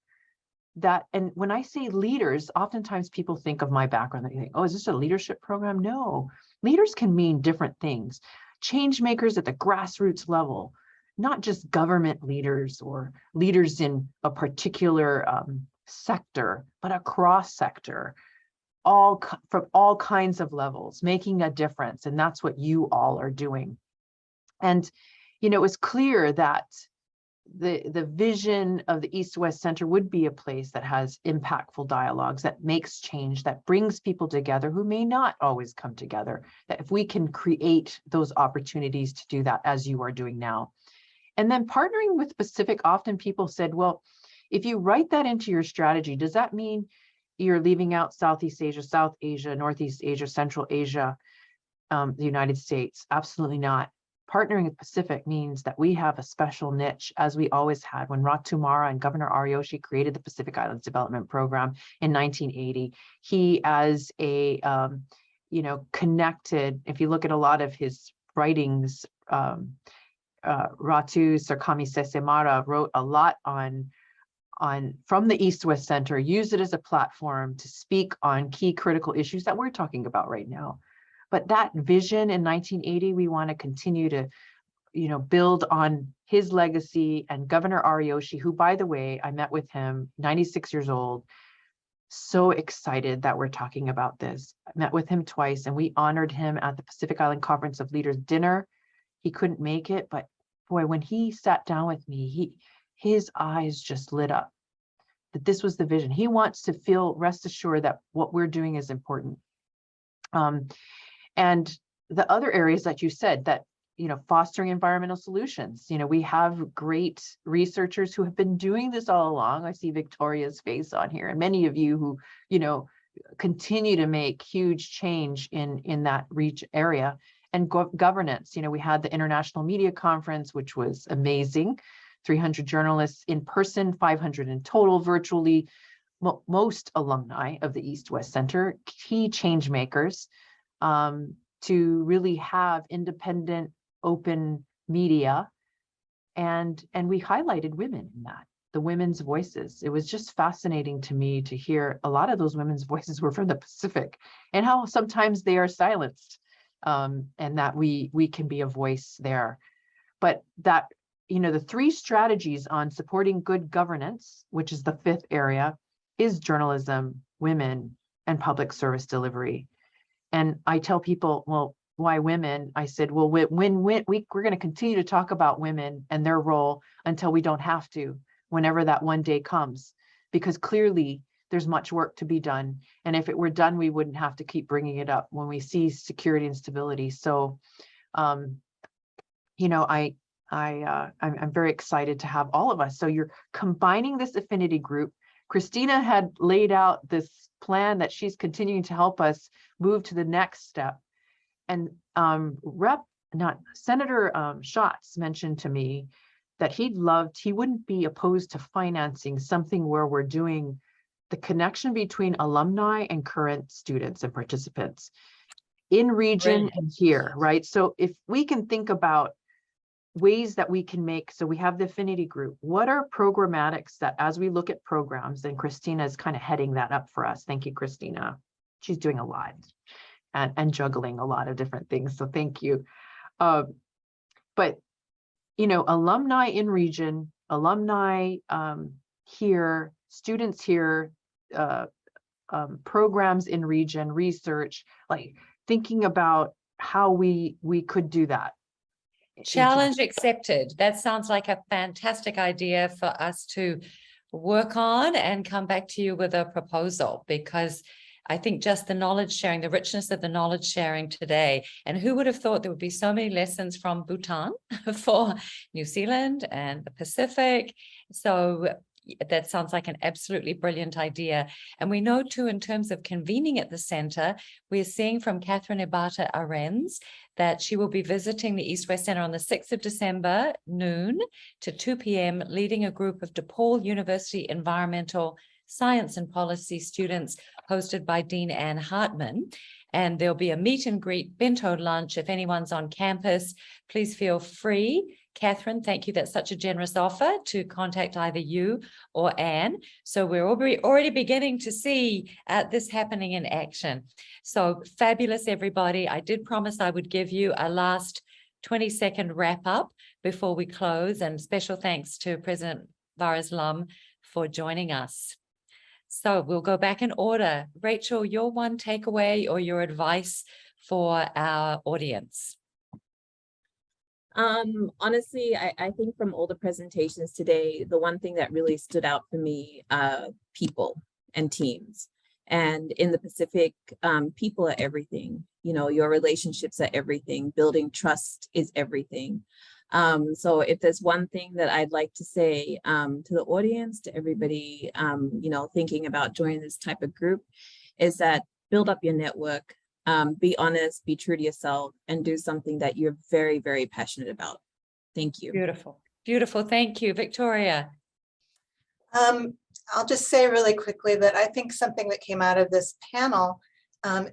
that, and when I say leaders, oftentimes people think of my background, they think, oh, is this a leadership program? No, leaders can mean different things. Change makers at the grassroots level, not just government leaders or leaders in a particular sector, but across sector, from all kinds of levels, making a difference. And that's what you all are doing. And, it's clear that the vision of the East-West Center would be a place that has impactful dialogues, that makes change, that brings people together who may not always come together, that if we can create those opportunities to do that, as you are doing now. And then partnering with Pacific, often people said, well, if you write that into your strategy, does that mean you're leaving out Southeast Asia, South Asia, Northeast Asia, Central Asia, the United States? Absolutely not. Partnering with Pacific means that we have a special niche, as we always had when Ratu Mara and Governor Ariyoshi created the Pacific Islands Development Program in 1980. He, as a, connected, if you look at a lot of his writings, Ratu Sarkami Sesemara wrote a lot on from the East-West Center, used it as a platform to speak on key critical issues that we're talking about right now. But that vision in 1980, we want to continue to, build on his legacy. And Governor Ariyoshi, who, by the way, I met with him, 96 years old, so excited that we're talking about this. I met with him twice, and we honored him at the Pacific Island Conference of Leaders dinner. He couldn't make it, but boy, when he sat down with me, his eyes just lit up, that this was the vision. He wants to feel, rest assured, that what we're doing is important. And the other areas that you said, that, fostering environmental solutions, we have great researchers who have been doing this all along. I see Victoria's face on here, and many of you who, continue to make huge change in that area. And governance, we had the International Media Conference, which was amazing. 300 journalists in person, 500 in total, virtually, most alumni of the East-West Center, key change makers, to really have independent, open media. And we highlighted women in that, the women's voices. It was just fascinating to me to hear a lot of those women's voices were from the Pacific, and how sometimes they are silenced, and that we can be a voice there. But that, the three strategies on supporting good governance, which is the fifth area, is journalism, women, and public service delivery. And I tell people, well, why women? I said, well, we're going to continue to talk about women and their role until we don't have to, whenever that one day comes, because clearly there's much work to be done. And if it were done, we wouldn't have to keep bringing it up when we see security and stability. So, I I'm very excited to have all of us. So you're combining this affinity group. Christina had laid out this plan that she's continuing to help us move to the next step. And Senator Schatz mentioned to me that he wouldn't be opposed to financing something where we're doing the connection between alumni and current students and participants in region and here, right? So if we can think about ways that we can make, so we have the affinity group, what are programmatics that as we look at programs, and Christina is kind of heading that up for us. Thank you, Christina. She's doing a lot and juggling a lot of different things. So thank you. But, you know, alumni in region, alumni here, students here, programs in region, research, like thinking about how we could do that. Challenge accepted. That sounds like a fantastic idea for us to work on and come back to you with a proposal, because I think just the knowledge sharing, the richness of the knowledge sharing today, and who would have thought there would be so many lessons from Bhutan for New Zealand and the Pacific. So that sounds like an absolutely brilliant idea. And we know too, in terms of convening at the center, we're seeing from Catherine Ibata Arens that she will be visiting the East-West Center on the 6th of December, noon to 2 p.m., leading a group of DePaul University Environmental Science and Policy students hosted by Dean Ann Hartman. And there'll be a meet and greet bento lunch. If anyone's on campus, please feel free. Catherine, thank you. That's such a generous offer to contact either you or Anne. So we're already beginning to see this happening in action. So fabulous, everybody. I did promise I would give you a last 20-second wrap up before we close. And special thanks to President Varas Lum for joining us. So we'll go back in order. Rachel, your one takeaway or your advice for our audience? Honestly, I think from all the presentations today, the one thing that really stood out for me, people and teams. And in the Pacific, people are everything. You know, your relationships are everything. Building trust is everything. So if there's one thing that I'd like to say to the audience, to everybody, you know, thinking about joining this type of group, is that build up your network. Be honest, be true to yourself, and do something that you're very, very passionate about. Thank you. Beautiful. Beautiful. Thank you, Victoria. I'll just say really quickly that I think something that came out of this panel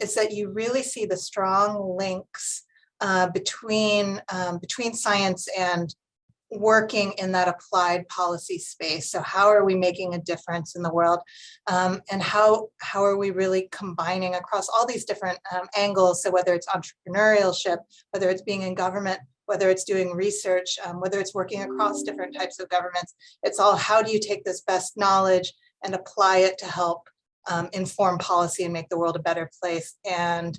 is that you really see the strong links between science and working in that applied policy space. So how are we making a difference in the world, and how are we really combining across all these different angles? So whether it's entrepreneurship, whether it's being in government, whether it's doing research, whether it's working across different types of governments, it's all how do you take this best knowledge and apply it to help inform policy and make the world a better place. And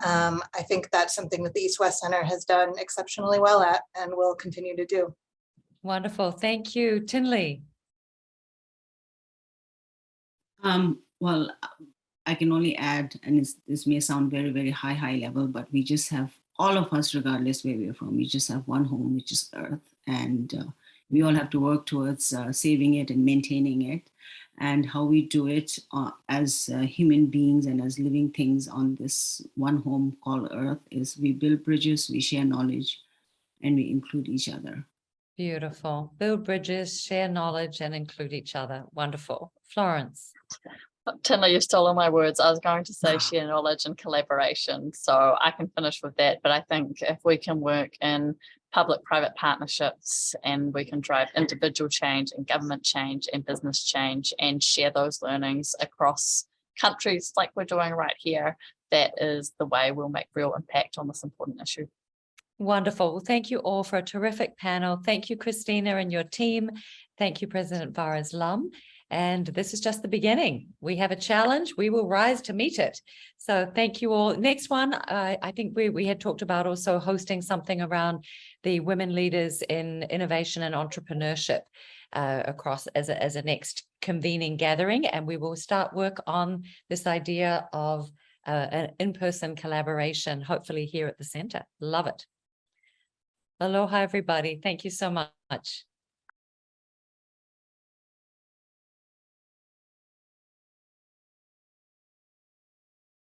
I think that's something that the East-West Center has done exceptionally well at and will continue to do. Wonderful. Thank you. Thinley. Well, I can only add, and this may sound very, very high level, but we just have, all of us, regardless where we're from, we just have one home, which is Earth. And we all have to work towards saving it and maintaining it. And how we do it as human beings and as living things on this one home called Earth is we build bridges, we share knowledge, and we include each other. Beautiful. Build bridges, share knowledge, and include each other. Wonderful. Florence. Thinley, you've stolen my words. I was going to say share knowledge and collaboration, so I can finish with that. But I think if we can work in public-private partnerships and we can drive individual change and government change and business change and share those learnings across countries like we're doing right here, that is the way we'll make real impact on this important issue. Wonderful. Well, thank you all for a terrific panel. Thank you, Christina, and your team. Thank you, President Varas Lum. And this is just the beginning. We have a challenge. We will rise to meet it. So thank you all. Next one, I think we had talked about also hosting something around the women leaders in innovation and entrepreneurship across as a next convening gathering. And we will start work on this idea of an in-person collaboration, hopefully here at the center. Love it. Aloha, everybody. Thank you so much.